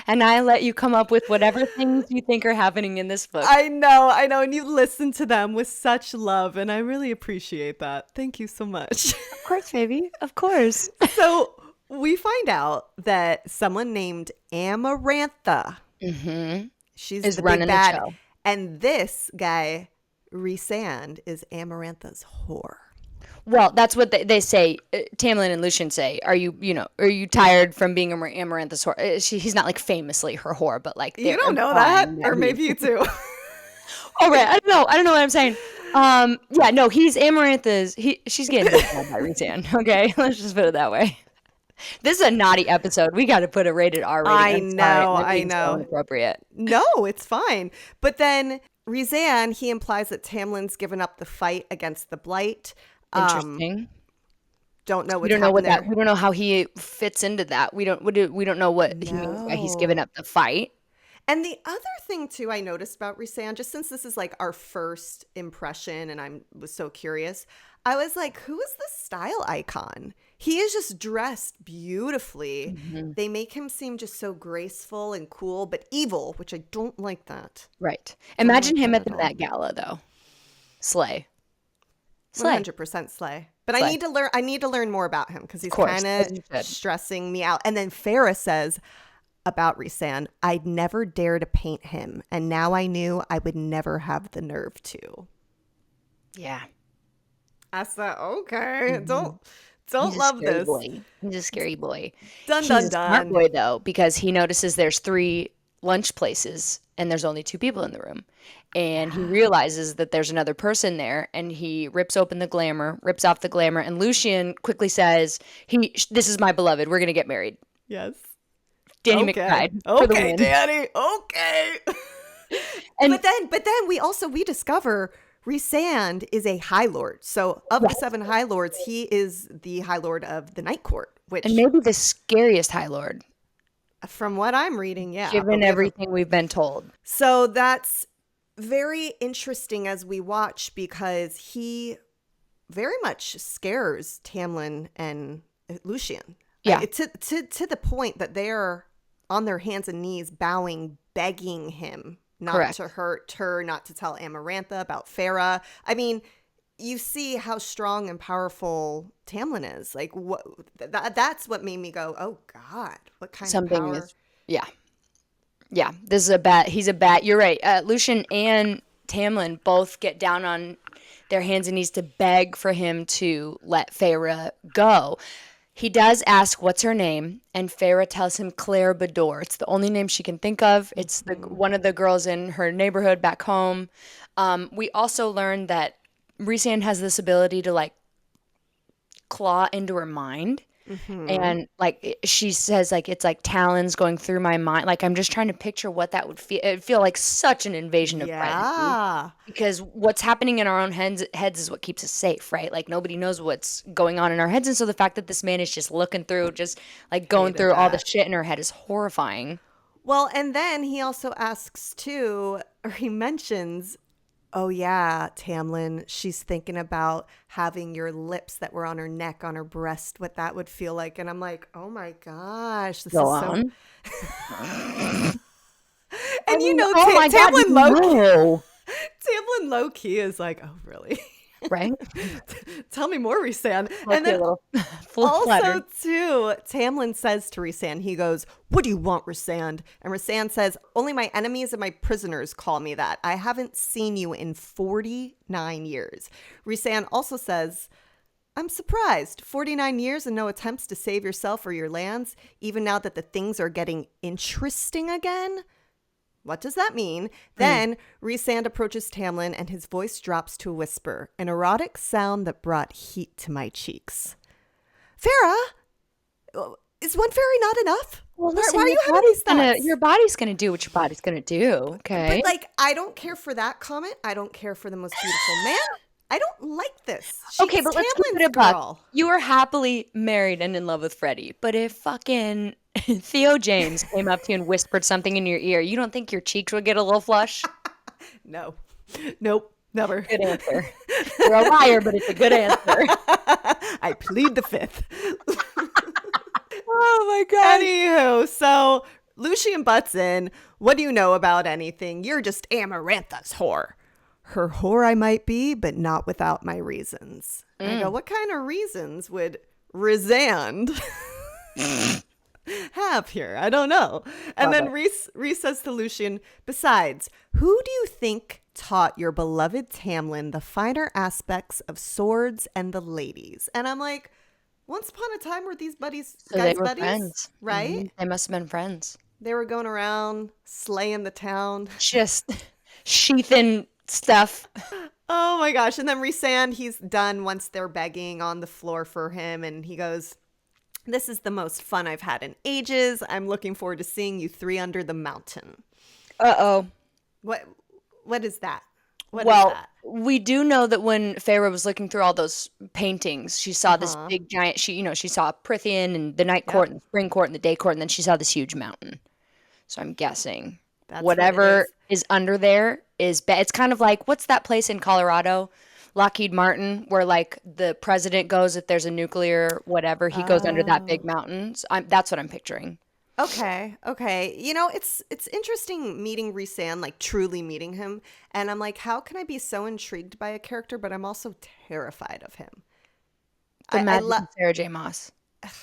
and I let you come up with whatever things you think are happening in this book. I know. And you listen to them with such love, and I really appreciate that. Thank you so much. Of course, baby. Of course. So we find out that someone named Amarantha, she's Is the running big the bad, show. and this guy, Rhysand, is Amarantha's whore. Well, that's what they say. Tamlin and Lucien say, are you tired from being Amarantha's whore? He's not like famously her whore, but like You they're don't know that, implying or he- maybe you do. Oh, right. I don't know what I'm saying. Yeah, no, he's Amarantha's. She's getting hit by Rhysand. Okay, let's just put it that way. This is a naughty episode. We got to put a rated R rating. I I'm sorry. know, We're I being so know. inappropriate. No, it's fine. But then Rhysand, he implies that Tamlin's given up the fight against the Blight. Interesting. Don't know We what's don't know what happened that. We don't know how he fits into that. We don't know what he means by he's given up the fight. And the other thing too I noticed about Rhysand, just since this is like our first impression and I was so curious, I was like, who is this style icon? He is just dressed beautifully. They make him seem just so graceful and cool, but evil, which I don't like that. Right. Imagine like him that at the at Met Gala though. Slay. 100% slay. But Slay. I need to learn more about him because he's course, kind as you of should. stressing me out. And then Feyre says about Rhysand, I'd never dare to paint him, and now I knew I would never have the nerve to. Yeah. I said, okay, don't He's a love scary this. boy. He's a scary boy. Dun He's dun a smart dun. boy though, because he notices there's 3 lunch places and there's only 2 people in the room. And he realizes that there's another person there, and he rips off the glamour, and Lucien quickly says, this is my beloved. We're going to get married. Yes. Danny Okay. McBride for the Okay, win. Danny. Okay. And But then we discover Rhysand is a High Lord. So of the yes, 7 High Lords, he is the High Lord of the Night Court, and which maybe the scariest High Lord, from what I'm reading, yeah, but given we haven't. everything we've been told. So that's very interesting as we watch because he very much scares Tamlin and Lucian. Yeah, To the point that they're on their hands and knees bowing, begging him not correct. to hurt her, not to tell Amarantha about Feyre. I mean, you see how strong and powerful Tamlin is. Like that's what made me go, "Oh God, what kind of Something power?" is, yeah. Yeah, this is a bat. He's a bat. You're right. Lucian and Tamlin both get down on their hands and knees to beg for him to let Feyre go. He does ask what's her name, and Feyre tells him Claire Bador. It's the only name she can think of. It's the Mhm. one of the girls in her neighborhood back home. We also learned that Rhysand has this ability to like claw into her mind. Mhm. And like she says, like it's like talons going through my mind. Like I'm just trying to picture what that would feel. It'd feel like such an invasion of privacy Yeah. because what's happening in our own heads is what keeps us safe, right? Like nobody knows what's going on in our heads, and so the fact that this man is just looking through, just like going Hated through all the that. shit in her head is horrifying. Well, and then he also asks too, or he mentions, "Oh yeah, Tamlin, she's thinking about having your lips that were on her neck, on her breast, what that would feel like." And I'm like, "Oh my gosh, this Go is so." on. I And mean, oh my God, did Tamlin you know? Tamlin low key is like, "Oh really? Right? Tell me more, Rhysand." Like And a then little also, flattered. too, Tamlin says to Rhysand, he goes, "What do you want, Rhysand?" And Rhysand says, "Only my enemies and my prisoners call me that. I haven't seen you in 49 years." Rhysand also says, "I'm surprised. 49 years and no attempts to save yourself or your lands, even now that the things are getting interesting again? What does that mean?" Mm. Then Rhysand approaches Tamlin and his voice drops to a whisper, an erotic sound that brought heat to my cheeks. "Farah, is one fairy not enough? Well, Why listen, are you having these your thoughts?" body's gonna do what your body's gonna do. But Okay. like, I don't care for that comment. I don't care for the most beautiful man. I don't like this. Okay, She's but let's keep it Tamlin's a buck. girl. You were happily married and in love with Freddie, but if fucking Theo James came up to you and whispered something in your ear, you don't think your cheeks would get a little flush? No, nope, never. Good answer. You're a liar, but it's a good answer. I plead the fifth. Oh my god. Anywho, so Lucian butts in. "What do you know about anything? You're just Amarantha's whore." "Her whore I might be, but not without my reasons." I go, Mm, "What kind of reasons would Rhysand have here? I don't know." And love then it. Rhys says to Lucian, "Besides, who do you think taught your beloved Tamlin the finer aspects of swords and the ladies?" And I'm like, once upon a time were these So they guys were buddies, friends. right? They must have been friends. They were going around slaying the town. Just sheathing stuff. Oh my gosh. And then Rhysand, he's done once they're begging on the floor for him. And he goes, "This is the most fun I've had in ages. I'm looking forward to seeing you three under the mountain." Uh-oh. What what is that? What is Well, that? we do know that when Feyre was looking through all those paintings, she saw this Uh-huh. big giant she saw Prithian and the night court Yep. and the spring court and the day court, and then she saw this huge mountain. So I'm guessing That's what it whatever is. is under there it's kind of like what's that place in Colorado? Lockheed Martin, where like the president goes if there's a nuclear whatever, he goes under that big Oh. mountain. So that's what I'm picturing. Okay, okay. You know, it's interesting meeting Rhysand, like truly meeting him, and I'm like, how can I be so intrigued by a character, but I'm also terrified of him? The I magic love of Sarah J. Maas.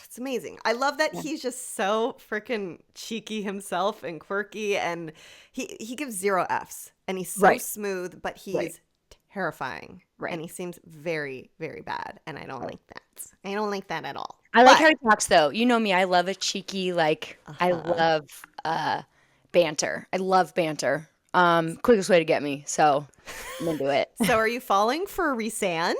It's amazing. I love that Yeah. he's just so freaking cheeky himself and quirky, and he gives 0 Fs, and he's so Right. smooth, but Right. he's terrifying, Right. and he seems very, very bad, and I don't like that. I don't like that at all. I like But how he talks though. You know me, I love a cheeky, like I uh-huh. love banter. I love banter. Quickest way to get me. So I'm into it. So are you falling for Rhysand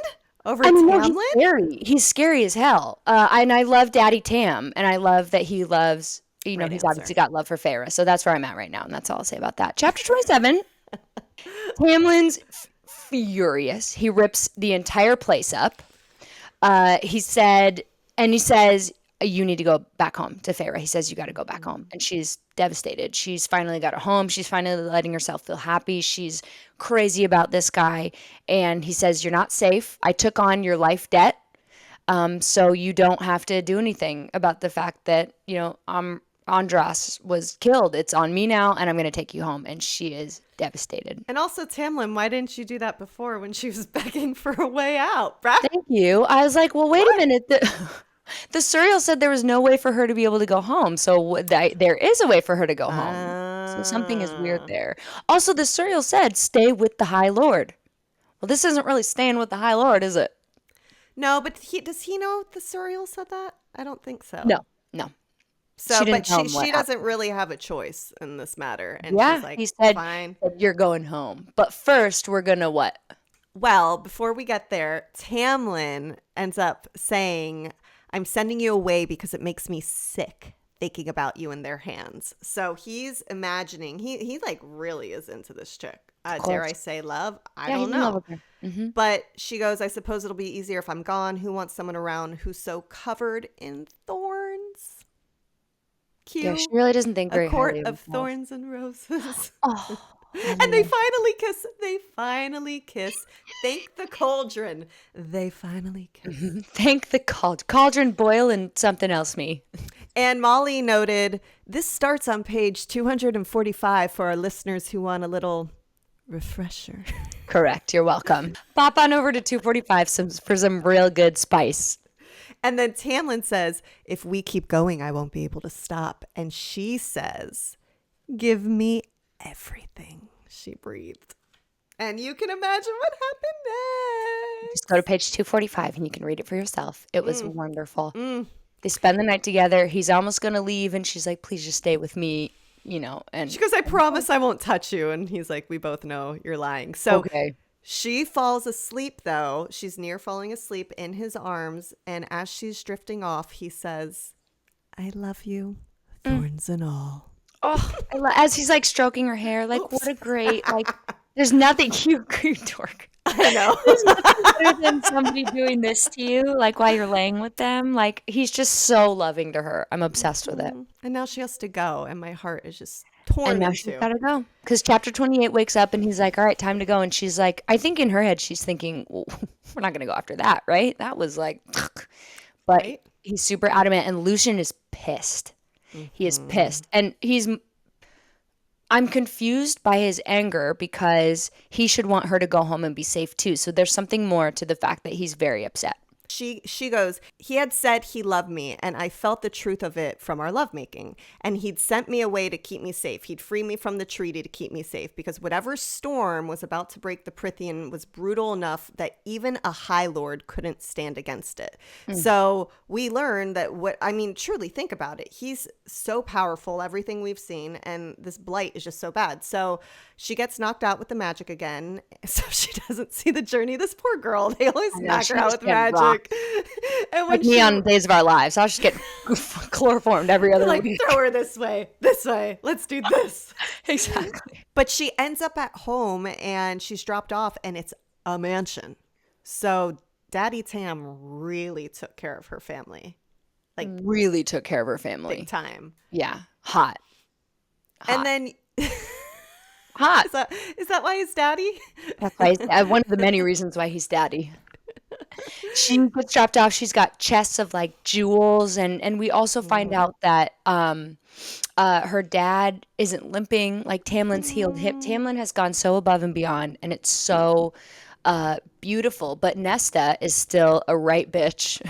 over I mean, no, Tamlin? he's scary. He's scary as hell. And I love Daddy Tam, and I love that he loves Right He's answer. obviously got love for Feyre. So that's where I'm at right now, and that's all I'll say about that. Chapter 27. Tamlin's furious. He rips the entire place up. He said, and he says, you need to go back home to Feyre. He says, you got to go back home. And she's devastated. She's finally got a home. She's finally letting herself feel happy. She's crazy about this guy. And he says, you're not safe. I took on your life debt. So you don't have to do anything about the fact that, Andras was killed. It's on me now, and I'm going to take you home. And she is devastated. And also, Tamlin, why didn't you do that before when she was begging for a way out, bruh? Thank you. I was like, well, wait a minute. The Suriel said there was no way for her to be able to go home. So there is a way for her to go home. So something is weird there. Also, the Suriel said, stay with the High Lord. Well, this isn't really staying with the High Lord, is it? No, but does he know the Suriel said that? I don't think so. No. So, She but didn't tell him she what happened. doesn't really have a choice in this matter. And Yeah, she's like, he said, fine. you're going home. But first, we're going to what? Well, before we get there, Tamlin ends up saying, I'm sending you away because it makes me sick thinking about you in their hands. So he's imagining, he like really is into this chick. Dare I say love? I don't he's in love know. with her. Mm-hmm. But she goes, I suppose it'll be easier if I'm gone. Who wants someone around who's so covered in thorns? Cute. Yeah, she really doesn't think A very court highly of of herself. thorns and roses. Oh, And they finally kiss. They finally kiss. Thank the cauldron. They finally kiss. thank the cauldron boil and something else me. And Molly noted, this starts on page 245 for our listeners who want a little refresher. Correct. You're welcome. Pop on over to 245 for some real good spice. And then Tamlin says, if we keep going, I won't be able to stop. And she says, give me everything, she breathed. And you can imagine what happened next. Just go to page 245 and you can read it for yourself. It was wonderful. They spend the night together. He's almost going to leave, and she's like, please just stay with me, and She goes, I promise I won't touch you. And he's like, we both know you're lying. So okay. She falls asleep, though. She's near falling asleep in his arms. And as she's drifting off, he says, I love you, thorns and all. Oh, as he's like stroking her hair, like, Oops. what a great, there's nothing you dork. I know. There's nothing better than somebody doing this to you, like while you're laying with them. Like, he's just so loving to her. I'm obsessed with it. And now she has to go. And my heart is just torn And now in she's two. got to go. Because chapter 28 wakes up and he's like, all right, time to go. And she's like, I think in her head, she's thinking, well, we're not going to go after that, right? That was like, but Right? he's super adamant. And Lucian is pissed. He is pissed. And I'm confused by his anger because he should want her to go home and be safe too. So there's something more to the fact that he's very upset. She goes, he had said he loved me, and I felt the truth of it from our lovemaking. And he'd sent me away to keep me safe. He'd free me from the treaty to keep me safe, because whatever storm was about to break the Prythian was brutal enough that even a High Lord couldn't stand against it. So we learned that truly think about it. He's so powerful, everything we've seen, and this blight is just so bad. So she gets knocked out with the magic again, so she doesn't see the journey. This poor girl, they always knock she her out just with get magic. rocked. And Like me on Days of Our Lives. I'll just get chloroformed every other like, week. throw her this way, let's do this. Exactly. But she ends up at home and she's dropped off, and it's a mansion. So Daddy Tam really took care of her family. Like, Really took care of her family. big time. Yeah. Hot. And then Hot. is that why he's daddy? That's why one of the many reasons why he's daddy. She gets dropped off. She's got chests of like jewels, and we also find out that her dad isn't limping. Like, Tamlin's healed him. Tamlin has gone so above and beyond, and it's so beautiful. But Nesta is still a right bitch,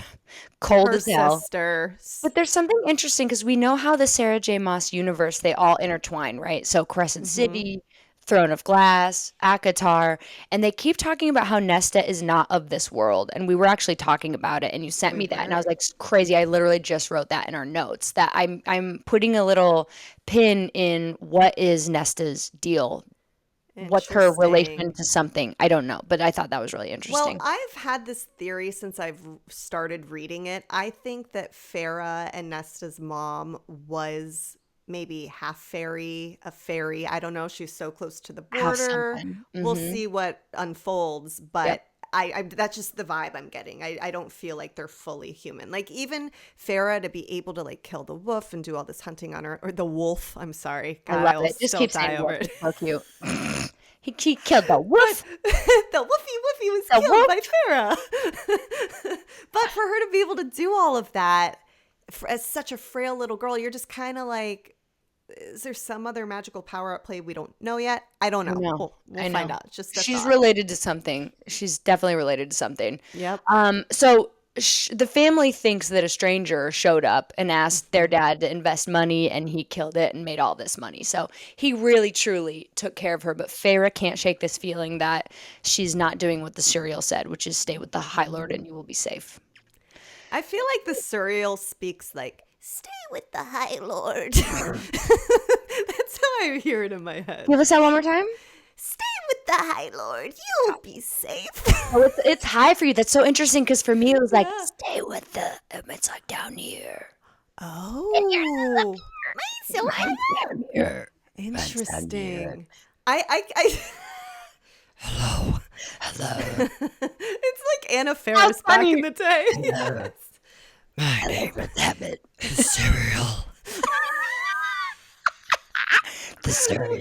cold Her as hell. sister. But there's something interesting because we know how the Sarah J. Maas universe, they all intertwine, right? So Crescent City, Throne of Glass, Akatar, and they keep talking about how Nesta is not of this world. And we were actually talking about it, and you sent me that, and I was like, crazy. I literally just wrote that in our notes, that I'm putting a little pin in what is Nesta's deal. what's her Interesting. relation to something. I don't know, but I thought that was really Well, interesting. I've had this theory since I've started reading it. I think that Feyre and Nesta's mom was maybe half fairy, a fairy. I don't know. She's so close to the Have border. something. We'll Mm-hmm. see what unfolds, Yep. but I that's just the vibe I'm getting. I don't feel like they're fully human. Like even Farah to be able to like kill the wolf and do all this hunting on her, or the wolf. I'm sorry, I God, love I will it. Just still keep die saying over wolf. it. It's so cute. He killed the But wolf. the Woofy was The killed wolf. by Farah. But for her to be able to do all of that as such a frail little girl, you're just kind of like, is there some other magical power at play we don't know yet? I don't I know. know. We'll I find know. out. It's just a She's thought. related to something. She's definitely related to something. Yep. So the family thinks that a stranger showed up and asked their Mhm. dad to invest money, and he killed it and made all this money. So he really, truly took care of her. But Feyre can't shake this feeling that she's not doing what the serial said, which is stay with the High Lord and you will be safe. I feel like the surreal speaks like, stay with the High Lord. That's how I hear it in my head. Give us that one more time. Stay with the High Lord. You'll be safe. Oh, it's high for you. That's so interesting because for me it was like Yeah. stay with the. It's like down here. Oh, mine's so high. Mine's down here. Mine's down here. Interesting. I Hello. Hello. it's like Anna How Faris back in funny. the day. Hello. Yes. My favorite habit is cereal. The cereal.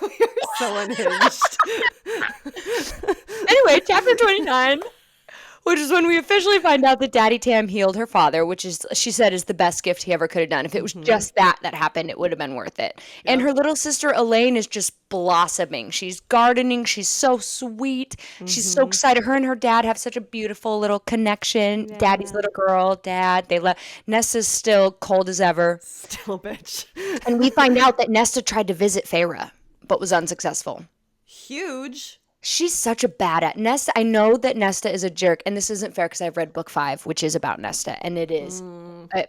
We are so unhinged. Anyway, chapter 29, which is when we officially find out that Daddy Tam healed her father, which is, she said, is the best gift he ever could have done. If it was Mhm. just that happened, it would have been worth it. And Yep. her little sister Elaine is just blossoming. She's gardening. She's so sweet. She's so Mhm. excited. Her and her dad have such a beautiful little connection. Daddy's Yeah. little girl, dad. They love. Nessa's still cold as ever. Still a bitch. And we find out that Nesta tried to visit Feyre, but was unsuccessful. Huge. She's such a bad at Nesta. I know that Nesta is a jerk, and this isn't fair because I've read book 5, which is about Nesta, and it is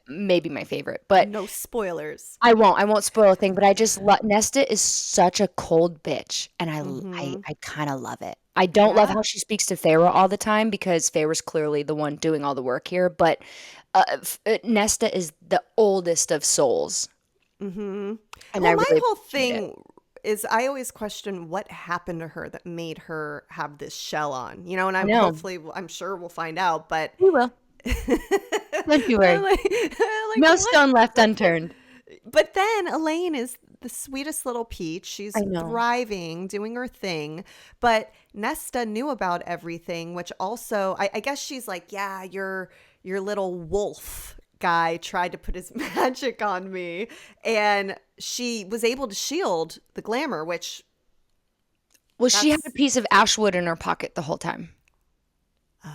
maybe my favorite. But No spoilers. I won't spoil a thing. But I just love Nesta is such a cold bitch, and Mhm. I kind of love it. I don't love Yeah. how she speaks to Feyre all the time because Feyre's clearly the one doing all the work here. But Nesta is the oldest of souls, Mhm. and I Well, my really whole appreciate it. thing is I always question what happened to her that made her have this shell on. You know, and I I'm know hopefully I'm sure we'll find out, but we will. Don't you I'm worry. like, like No what? stone left unturned. But then Elaine is the sweetest little peach. I She's know. thriving, doing her thing. But Nesta knew about everything, which also I guess she's like, yeah, your little wolf guy tried to put his magic on me. And she was able to shield the glamour, which Well, she had a that's piece of ash wood in her pocket the whole time.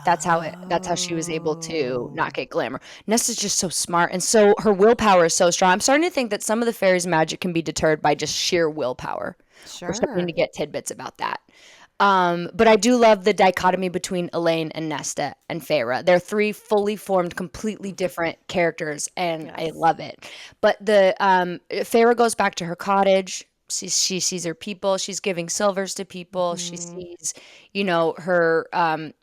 That's how she was able to not oh, get glamour. Nesta's just so smart, and so her willpower is so strong. I'm starting to think that some of the fairies' magic can be deterred by just sheer willpower. We're starting to sure. get tidbits about that. But I do love the dichotomy between Elaine and Nesta and Feyre. They're three fully formed, completely different characters, and I Yes. love it. But the Feyre goes back to her cottage. She sees her people. She's giving silvers to people. She Hmm. sees, her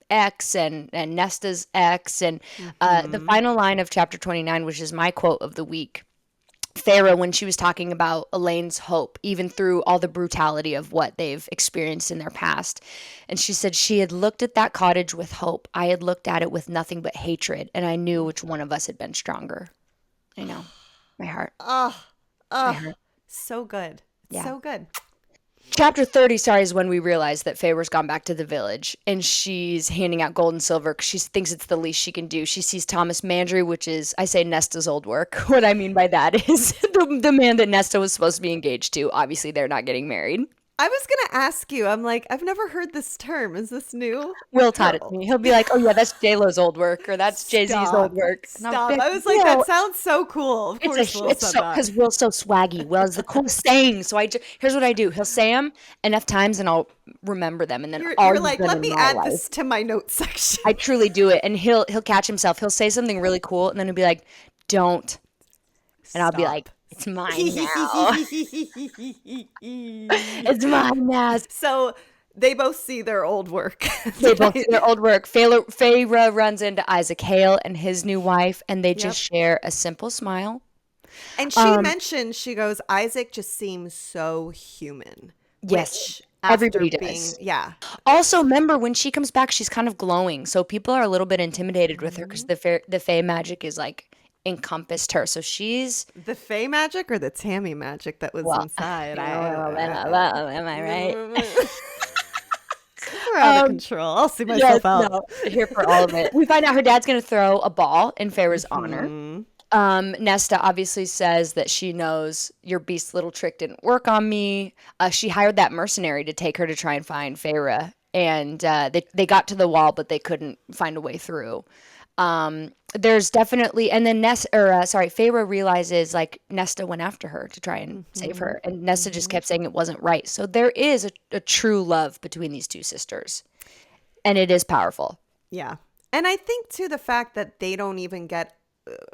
ex and Nesta's ex. And the Hmm. final line of chapter 29, which is my quote of the week, Feyre, when she was talking about Elaine's hope, even through all the brutality of what they've experienced in their past. And she said, she had looked at that cottage with hope. I had looked at it with nothing but hatred, and I knew which one of us had been stronger. I know. My heart. Oh, My oh, heart. so good. It's Yeah. so good. Chapter 30, sorry, is when we realize that Feyre's gone back to the village and she's handing out gold and silver because she thinks it's the least she can do. She sees Thomas Mandry, which is, I say, Nesta's old work. What I mean by that is the man that Nesta was supposed to be engaged to. Obviously, they're not getting married. I was gonna ask you. I'm like, I've never heard this term. Is this new? Will taught Her. it to me. He'll be like, oh, yeah, that's J-Lo's old work or that's Jay-Z's old Stop. work. And I'll be Stop. like, I was like, that Will, sounds so cool. Of course, Will it's said so, that. because Will's so swaggy. Will is the coolest saying. So here's what I do. He'll say them enough times and I'll remember them. And then all You're he's like, done let in me my add life. this to my notes section. I truly do it, and he'll catch himself. He'll say something really cool, and then he'll be like, "Don't," and I'll be like, Stop. It's mine now. It's mine now. So they both see their old work. They both do their old work. Feyre runs into Isaac Hale and his new wife, and they just Yep. share a simple smile. And she mentioned, she goes, Isaac just seems so human. Yes, Which after everybody being, does. yeah. Also, remember when she comes back, she's kind of glowing, so people are a little bit intimidated with her because the Fey magic is like encompassed her. So she's The Fey magic or the Tammy magic that was well, inside? am I right? We're out of control. I'll see Yes, myself out. no, here for all of it. We find out her dad's gonna throw a ball in Feyre's honor. Mhm. Nesta obviously says that she knows your beast's little trick didn't work on me. She hired that mercenary to take her to try and find Feyre, and they got to the wall, but they couldn't find a way through. There's definitely, and then Feyre realizes like Nesta went after her to try and save her, and Nesta just kept saying it wasn't right. So there is a true love between these two sisters, and it is powerful. Yeah. And I think, too, the fact that they don't even get,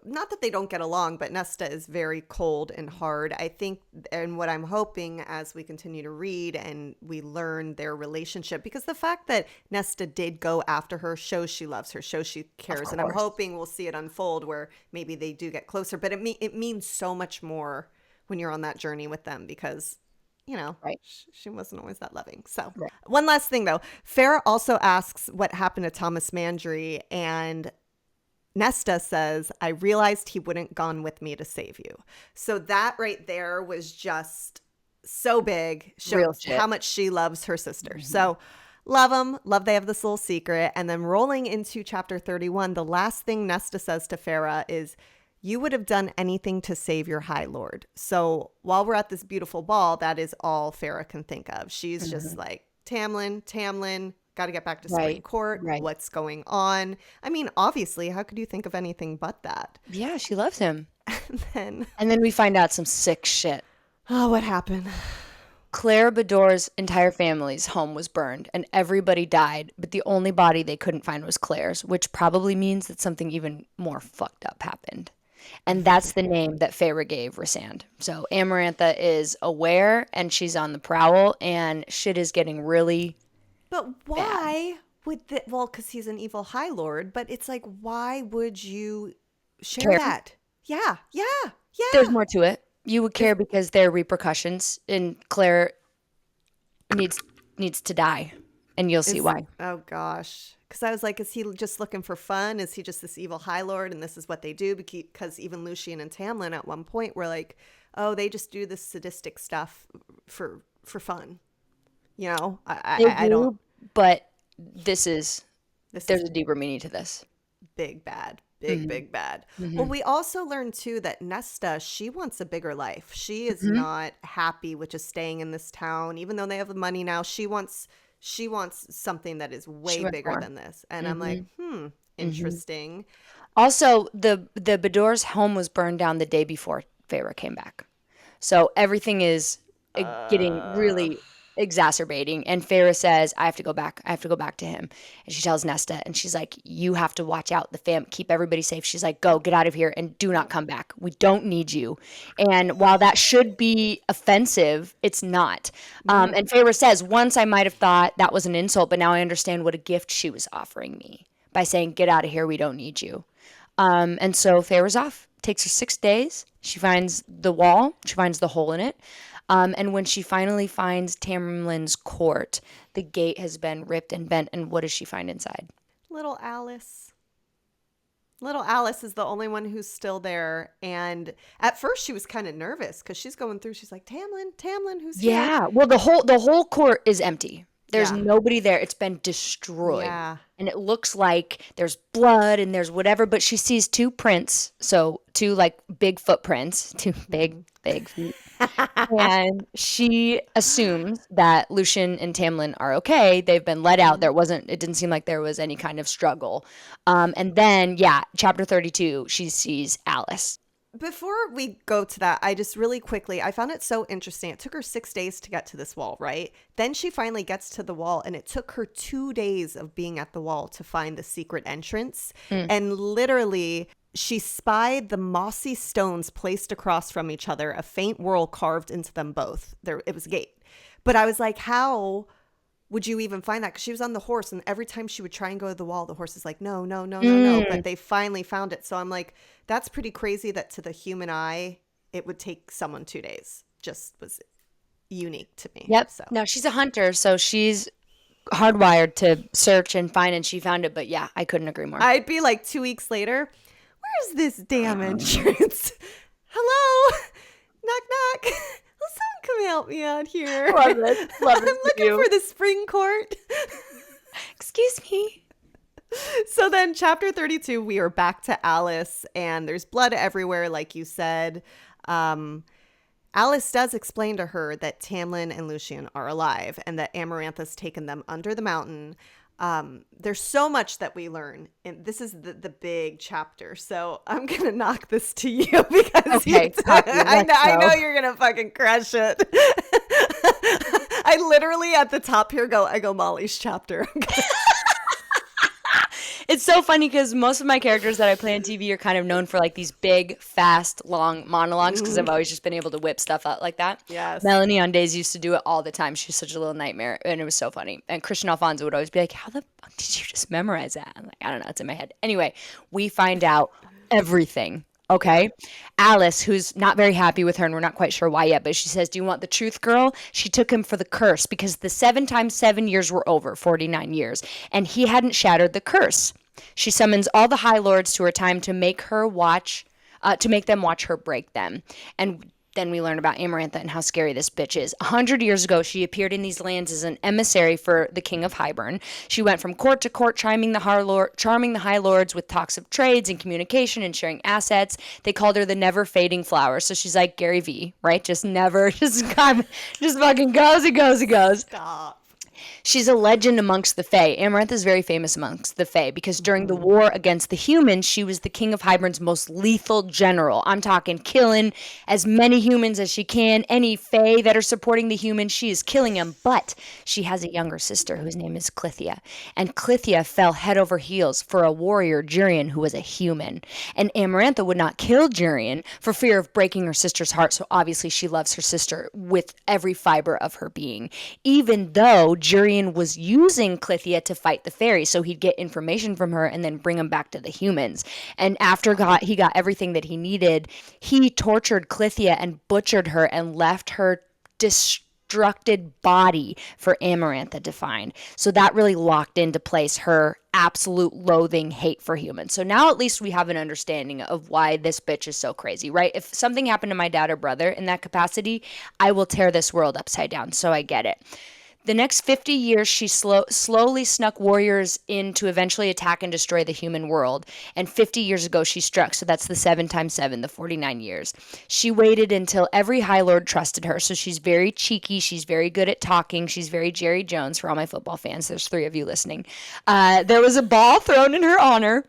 not that they don't get along, but Nesta is very cold and hard. I think, and what I'm hoping as we continue to read and we learn their relationship, because the fact that Nesta did go after her shows she loves her, shows she cares. And I'm hoping we'll see it unfold where maybe they do get closer. But it means so much more when you're on that journey with them because, you know, Right. she wasn't always that loving. So Right. one last thing, though. Farrah also asks what happened to Thomas Mandry, and Nesta says, I realized he wouldn't gone with me to save you. So that right there was just so big. Real Shows shit. how much she loves her sister. So love them. Love they have this little secret. And then rolling into chapter 31, the last thing Nesta says to Farrah is, you would have done anything to save your High Lord. So while we're at this beautiful ball, that is all Farrah can think of. She's just like, Tamlin, got to get back to Spring Right, Court. right. What's going on? I mean, obviously, how could you think of anything but that? Yeah, she loves him. Then, And then we find out some sick shit. oh, what happened? Claire Bedore's entire family's home was burned and everybody died, but the only body they couldn't find was Claire's, which probably means that something even more fucked up happened. And that's the name that Feyre gave Rhysand. So Amarantha is aware and she's on the prowl and shit is getting really But why would the, well, because he's an evil High Lord, but it's like, why would you share Care. that? Yeah. There's more to it. You would care because there are repercussions and Claire needs to die. And you'll see why. Oh, gosh. Because I was like, is he just looking for fun? Is he just this evil High Lord and this is what they do? Because even Lucien and Tamlin at one point were like, oh, they just do this sadistic stuff for fun. You know, I don't. But there's This a is deeper meaning to this. big bad. Big bad. Well, we also learned too that Nesta, she wants a bigger life. She is not happy with just staying in this town, even though they have the money now. She wants something that is way wants bigger more. than this. And I'm like, interesting. Also, the Bedore's home was burned down the day before Feyre came back. So everything is getting really exacerbating. And Feyre says, I have to go back. I have to go back to him. And she tells Nesta, and she's like, you have to watch out keep everybody safe. She's like, go, get out of here and do not come back. We don't need you. And while that should be offensive, it's not. And Feyre says, once I might have thought that was an insult, but now I understand what a gift she was offering me by saying, get out of here. We don't need you. And so Feyre's off. Takes her 6 days. She finds the wall. She finds the hole in it. And when she finally finds Tamlin's court, the gate has been ripped and bent. And what does she find inside? Little Alice. Little Alice is the only one who's still there. And at first she was kind of nervous because she's going through. She's like, Tamlin, who's here? Yeah. Well, the whole court is empty. There's Yeah. nobody there. It's been destroyed. Yeah. And it looks like there's blood and there's whatever, but she sees two prints. So two like big footprints, two big feet. And she assumes that Lucien and Tamlin are okay. They've been let out. It didn't seem like there was any kind of struggle. And then, chapter 32, she sees Alice. Before we go to that, I just really quickly, I found it so interesting. It took her 6 days to get to this wall, right? Then she finally gets to the wall, and it took her 2 days of being at the wall to find the secret entrance. And literally, she spied the mossy stones placed across from each other, a faint whorl carved into them both. There, it was a gate. But I was like, how would you even find that? Because she was on the horse, and every time she would try and go to the wall, the horse is like, no, no, no, no, no. Mm. But they finally found it. So I'm like, that's pretty crazy that to the human eye, it would take someone 2 days. Just was unique to me. Yep. So No, she's a hunter, so she's hardwired to search and find, and she found it. But yeah, I couldn't agree more. I'd be like 2 weeks later, where's this damn insurance? Hello? Knock, knock. Will someone come help me out here? Love it. Love it I'm for looking you. for the spring court. Excuse me. So then chapter 32, we are back to Alice, and there's blood everywhere, like you said. Alice does explain to her that Tamlin and Lucien are alive and that Amarantha's taken them under the mountain. There's so much that we learn, and this is the big chapter. So I'm going to knock this to you because Okay, I know you're going to fucking crush it. I literally at the top here I go Molly's chapter. It's so funny because most of my characters that I play on TV are kind of known for like these big, fast, long monologues because I've always just been able to whip stuff out like that. Yes. Melanie on Days used to do it all the time. She's such a little nightmare, and it was so funny. And Christian Alfonso would always be like, how the fuck did you just memorize that? I'm like, I don't know. It's in my head. Anyway, we find out everything. Okay. Alice, who's not very happy with her, and we're not quite sure why yet, but she says, do you want the truth, girl? She took him for the curse because the 7 times 7 years were over, 49 years, and he hadn't shattered the curse. She summons all the High Lords to her time to make them watch her break them. And then we learn about Amarantha and how scary this bitch is. 100 years ago, she appeared in these lands as an emissary for the King of Hybern. She went from court to court, charming the High Lords with talks of trades and communication and sharing assets. They called her the never fading flower. So she's like Gary V, right? Just never, just fucking goes and goes and goes. Stop. She's a legend amongst the Fae. Amarantha is very famous amongst the Fae because during the war against the humans, she was the King of Hybern's most lethal general. I'm talking killing as many humans as she can. Any Fae that are supporting the humans, she is killing them. But she has a younger sister whose name is Clythia. And Clythia fell head over heels for a warrior, Jurian, who was a human. And Amarantha would not kill Jurian for fear of breaking her sister's heart. So obviously she loves her sister with every fiber of her being. Even though Jurian was using Clythia to fight the fairies, so he'd get information from her and then bring him back to the humans. And after he got everything that he needed, he tortured Clythia and butchered her and left her destructed body for Amarantha to find. So that really locked into place her absolute loathing, hate for humans. So now at least we have an understanding of why this bitch is so crazy, right? If something happened to my dad or brother in that capacity, I will tear this world upside down. So I get it. The next 50 years, she slowly snuck warriors in to eventually attack and destroy the human world. And 50 years ago, she struck. So that's the 7 times 7, the 49 years. She waited until every High Lord trusted her. So she's very cheeky. She's very good at talking. She's very Jerry Jones for all my football fans. There's 3 of you listening. There was a ball thrown in her honor.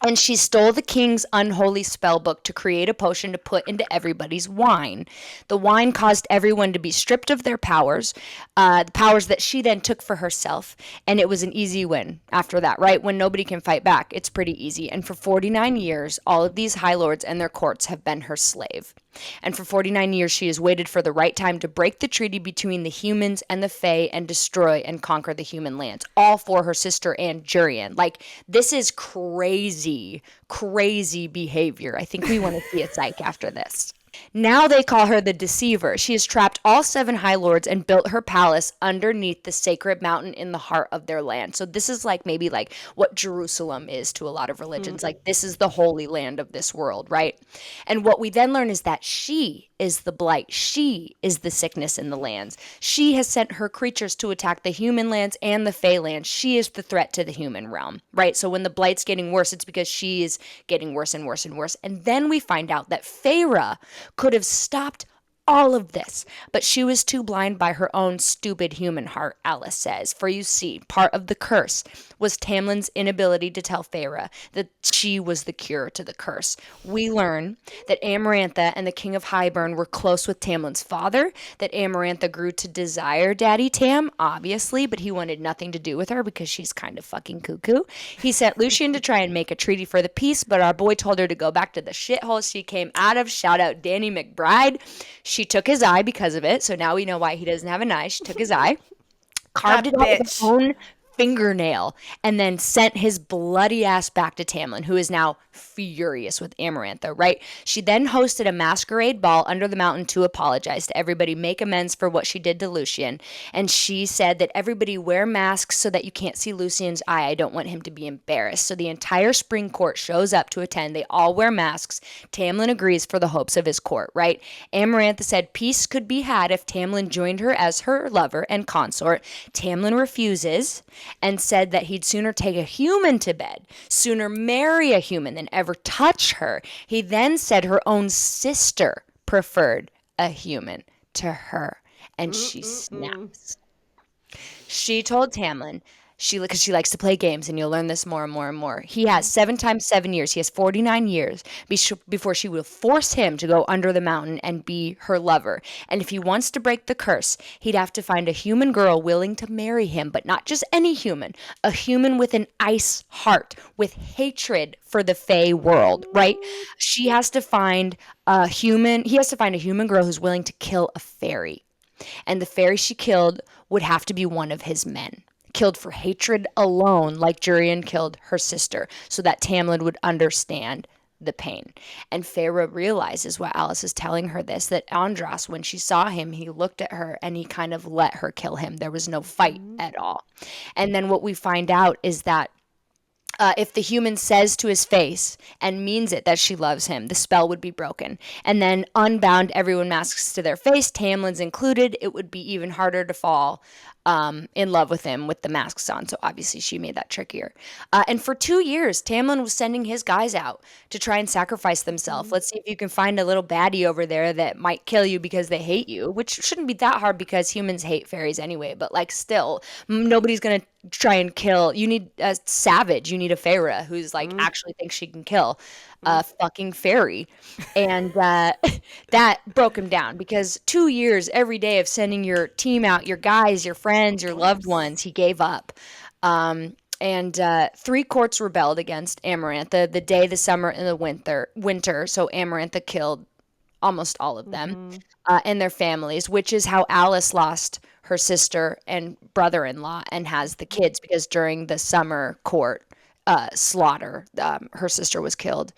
And she stole the king's unholy spell book to create a potion to put into everybody's wine. The wine caused everyone to be stripped of their powers, the powers that she then took for herself. And it was an easy win after that, right? When nobody can fight back, it's pretty easy. And for 49 years, all of these High Lords and their courts have been her slave. And for 49 years, she has waited for the right time to break the treaty between the humans and the Fae and destroy and conquer the human lands, all for her sister and Jurian. Like, this is crazy, crazy behavior. I think we want to see a psych after this. Now they call her the Deceiver. She has trapped all 7 High Lords and built her palace underneath the sacred mountain in the heart of their land. So this is like maybe like what Jerusalem is to a lot of religions. Like this is the holy land of this world, right? And what we then learn is that she is the blight. She is the sickness in the lands. She has sent her creatures to attack the human lands and the Fey lands. She is the threat to the human realm, right? So when the blight's getting worse, it's because she is getting worse and worse and worse. And then we find out that Feyre could have stopped all of this, but she was too blind by her own stupid human heart, Alice says. For you see, part of the curse was Tamlin's inability to tell Feyre that she was the cure to the curse. We learn that Amarantha and the King of Highburn were close with Tamlin's father, that Amarantha grew to desire Daddy Tam, obviously, but he wanted nothing to do with her because she's kind of fucking cuckoo. He sent Lucien to try and make a treaty for the peace, but our boy told her to go back to the shithole she came out of. Shout out Danny McBride. She took his eye because of it, so now we know why he doesn't have an eye. She took his eye, carved That it out with her bitch. own fingernail, and then sent his bloody ass back to Tamlin, who is now furious with Amarantha, right? She then hosted a masquerade ball under the mountain to apologize to everybody, make amends for what she did to Lucien. And she said that everybody wear masks so that you can't see Lucien's eye. I don't want him to be embarrassed. So the entire spring court shows up to attend. They all wear masks. Tamlin agrees for the hopes of his court, right? Amarantha said peace could be had if Tamlin joined her as her lover and consort. Tamlin refuses and said that he'd sooner take a human to bed, sooner marry a human than ever touch her. He then said her own sister preferred a human to her, and she snaps. She told Tamlin, because she likes to play games, and you'll learn this more and more and more. He has 7 times 7 years. He has 49 years before she will force him to go under the mountain and be her lover. And if he wants to break the curse, he'd have to find a human girl willing to marry him, but not just any human, a human with an ice heart, with hatred for the Fey world, right? She has to find a human, he has to find a human girl who's willing to kill a fairy. And the fairy she killed would have to be one of his men, killed for hatred alone, like Jurian killed her sister, so that Tamlin would understand the pain. And Feyre realizes while Alice is telling her this, that Andras, when she saw him, he looked at her and he kind of let her kill him. There was no fight at all. And then what we find out is that if the human says to his face and means it that she loves him, the spell would be broken. And then unbound, everyone masks to their face, Tamlin's included. It would be even harder to fall in love with him with the masks on. So obviously she made that trickier. And for 2 years, Tamlin was sending his guys out to try and sacrifice themselves. Let's see if you can find a little baddie over there that might kill you because they hate you, which shouldn't be that hard because humans hate fairies anyway. But like still, nobody's going to try and kill. You need a savage. You need a Feyre who's like actually thinks she can kill a fucking fairy. And that broke him down because 2 years every day of sending your team out, your guys, your friends, your loved ones, he gave up. And 3 courts rebelled against Amarantha the day, the summer, and the winter. So Amarantha killed almost all of them and their families, which is how Alice lost her sister and brother-in-law and has the kids, because during the summer court slaughter, her sister was killed.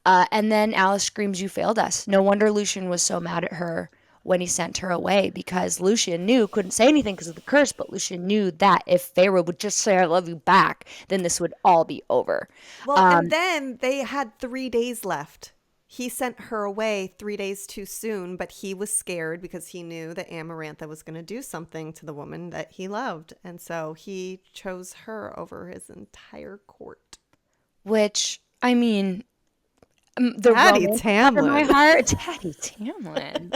And then Alice screams, "You failed us." No wonder Lucien was so mad at her when he sent her away, because Lucien couldn't say anything because of the curse, but Lucien knew that if Feyre would just say, "I love you" back, then this would all be over. Well, and then they had 3 days left. He sent her away 3 days too soon, but he was scared because he knew that Amarantha was going to do something to the woman that he loved. And so he chose her over his entire court. Which, I mean, the Daddy romantic part of my Tamlin. heart, Daddy Tamlin.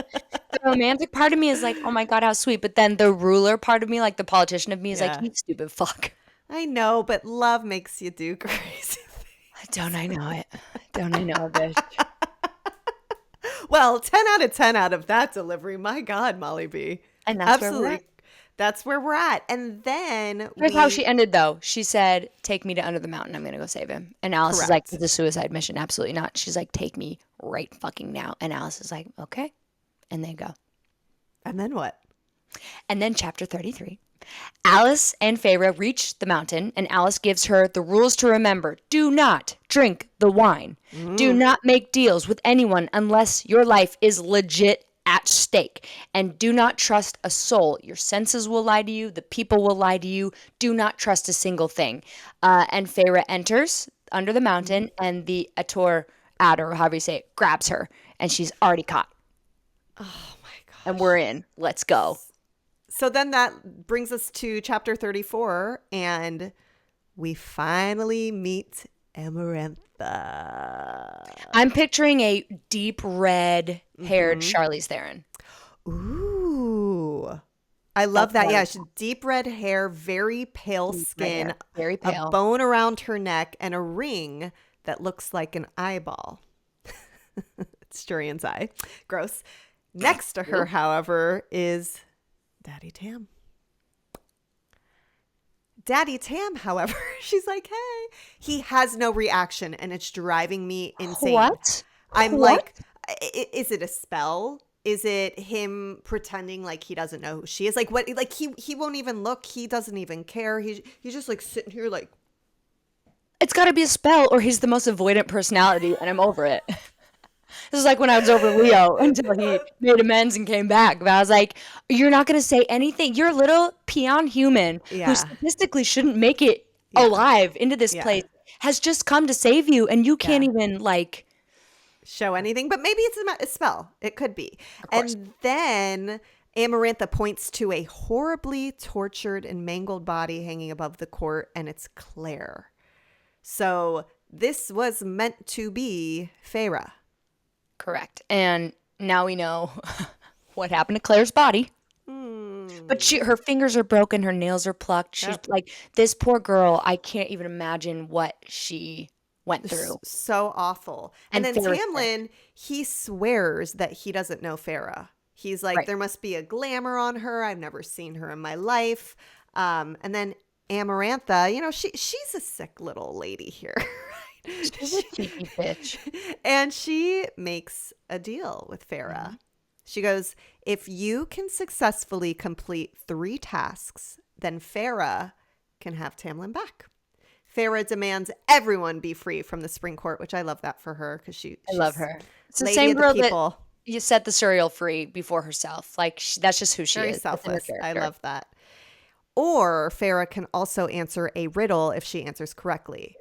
The romantic part of me is like, oh my God, how sweet. But then the ruler part of me, like the politician of me, is like, Yeah. you stupid fuck. I know, but love makes you do crazy things. Don't I know it? Don't I know, bitch? Well, 10 out of 10 out of that delivery. My God, Molly B. And that's where we're Absolutely. at. That's where we're at. And then Here's how she ended, though. She said, "Take me to under the mountain. I'm going to go save him." And Alice is like, Correct. "It's a suicide mission." Absolutely not. She's like, "Take me right fucking now." And Alice is like, "Okay." And they go. And then what? And then chapter 33. Alice and Feyre reach the mountain, and Alice gives her the rules to remember. Do not drink the wine. Do not make deals with anyone unless your life is legit at stake. And do not trust a soul. Your senses will lie to you. The people will lie to you. Do not trust a single thing. And Feyre enters under the mountain, and the Ator Adder, or however you say it, grabs her, and she's already caught. Oh my God. And we're in. Let's go. So then that brings us to chapter 34, and we finally meet Amarantha. I'm picturing a deep red-haired Charlize Theron. Ooh. I love That's that. Yeah, wonderful. she's deep red hair, very pale Deep red skin, hair, very a pale. bone around her neck, and a ring that looks like an eyeball. It's Jurian's eye. Gross. Next to her, Ew. however, is Daddy Tam. Daddy Tam, however, she's like, hey. He has no reaction, and it's driving me insane. What? I'm What? like, is it a spell? Is it him pretending like he doesn't know who she is? Like what? Like he won't even look. He doesn't even care. He's just like sitting here like. It's got to be a spell, or he's the most avoidant personality, and I'm over it. This is like when I was over Leo until he made amends and came back. But I was like, you're not going to say anything. You're a little peon human who Yeah, statistically shouldn't make it yeah, alive into this yeah, place, has just come to save you, and you can't yeah. even, like, Show anything, but maybe it's a spell. It could be. of course. And then Amarantha points to a horribly tortured and mangled body hanging above the court, and it's Claire. So this was meant to be Feyre. Correct. And now we know what happened to Claire's body. But Hmm. her fingers are broken, her nails are plucked. She's Yep. like, this poor girl, I can't even imagine what she went through. So awful. And And then Feyre's dead. Tamlin, he swears that he doesn't know Feyre. He's like, Right. there must be a glamour on her. I've never seen her in my life. And then Amarantha, she's a sick little lady here. Right? She's a cheeky bitch. And she makes a deal with Feyre. She goes, if you can successfully complete 3 tasks, then Feyre can have Tamlin back. Feyre demands everyone be free from the spring court, which I love that for her because she's I love her. It's the lady same of the girl that people. you set the cereal free before herself. Like, that's just who she Very is. That's in her selfless. I character. love that. Or Feyre can also answer a riddle if she answers correctly,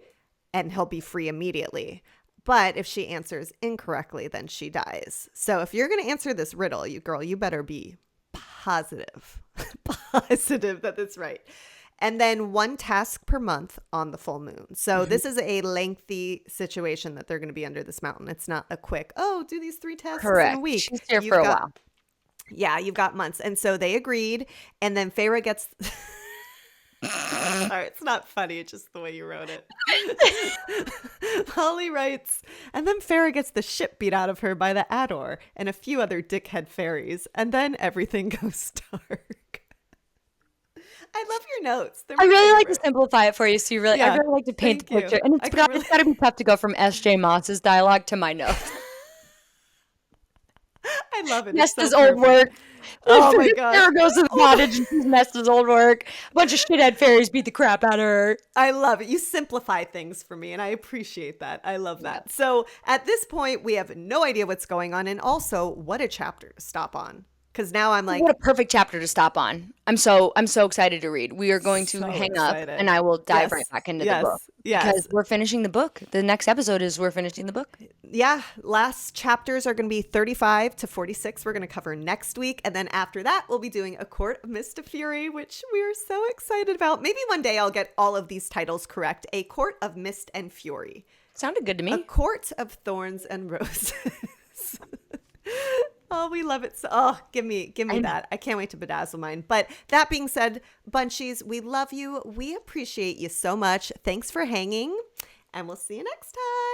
and he'll be free immediately. But if she answers incorrectly, then she dies. So if you're going to answer this riddle, you better be positive, positive that it's right. And then 1 task per month on the full moon. So this is a lengthy situation that they're going to be under this mountain. It's not a quick, oh, do these 3 tasks in a Correct. week. She's here You've for a got, while. yeah, you've got months. And so they agreed. And then Feyre gets. Sorry, it's not funny. It's just the way you wrote it. Holly writes, and then Feyre gets the shit beat out of her by the Ador and a few other dickhead fairies. And then everything goes dark. I love your notes. They're I my really like to favorite. simplify it for you. So I Yeah, really like to paint the thank you. picture. And I it's can got to be tough to go from S.J. Moss's dialogue to my notes. I love it. It's so Nesta's old perfect. work. Oh my gosh. Sarah goes to the cottage and sees Nesta's old work. A bunch of shithead fairies beat the crap out of her. I love it. You simplify things for me, and I appreciate that. I love that. So at this point, we have no idea what's going on, and also what a chapter to stop on. Because now I'm like, What a perfect chapter to stop on. I'm so excited to read. We are going to so hang up excited. and I will dive Yes, right back into the yes, book. yes. Because we're finishing the book. The next episode is we're finishing the book. Yeah, last chapters are going to be 35 to 46. We're going to cover next week. And then after that, we'll be doing A Court of Mist and Fury, which we are so excited about. Maybe one day I'll get all of these titles correct. A Court of Mist and Fury. Sounded good to A me. Court of Thorns and Roses. Oh, we love it. So, oh, give me that. I can't wait to bedazzle mine. But that being said, Bunchies, we love you. We appreciate you so much. Thanks for hanging, and we'll see you next time.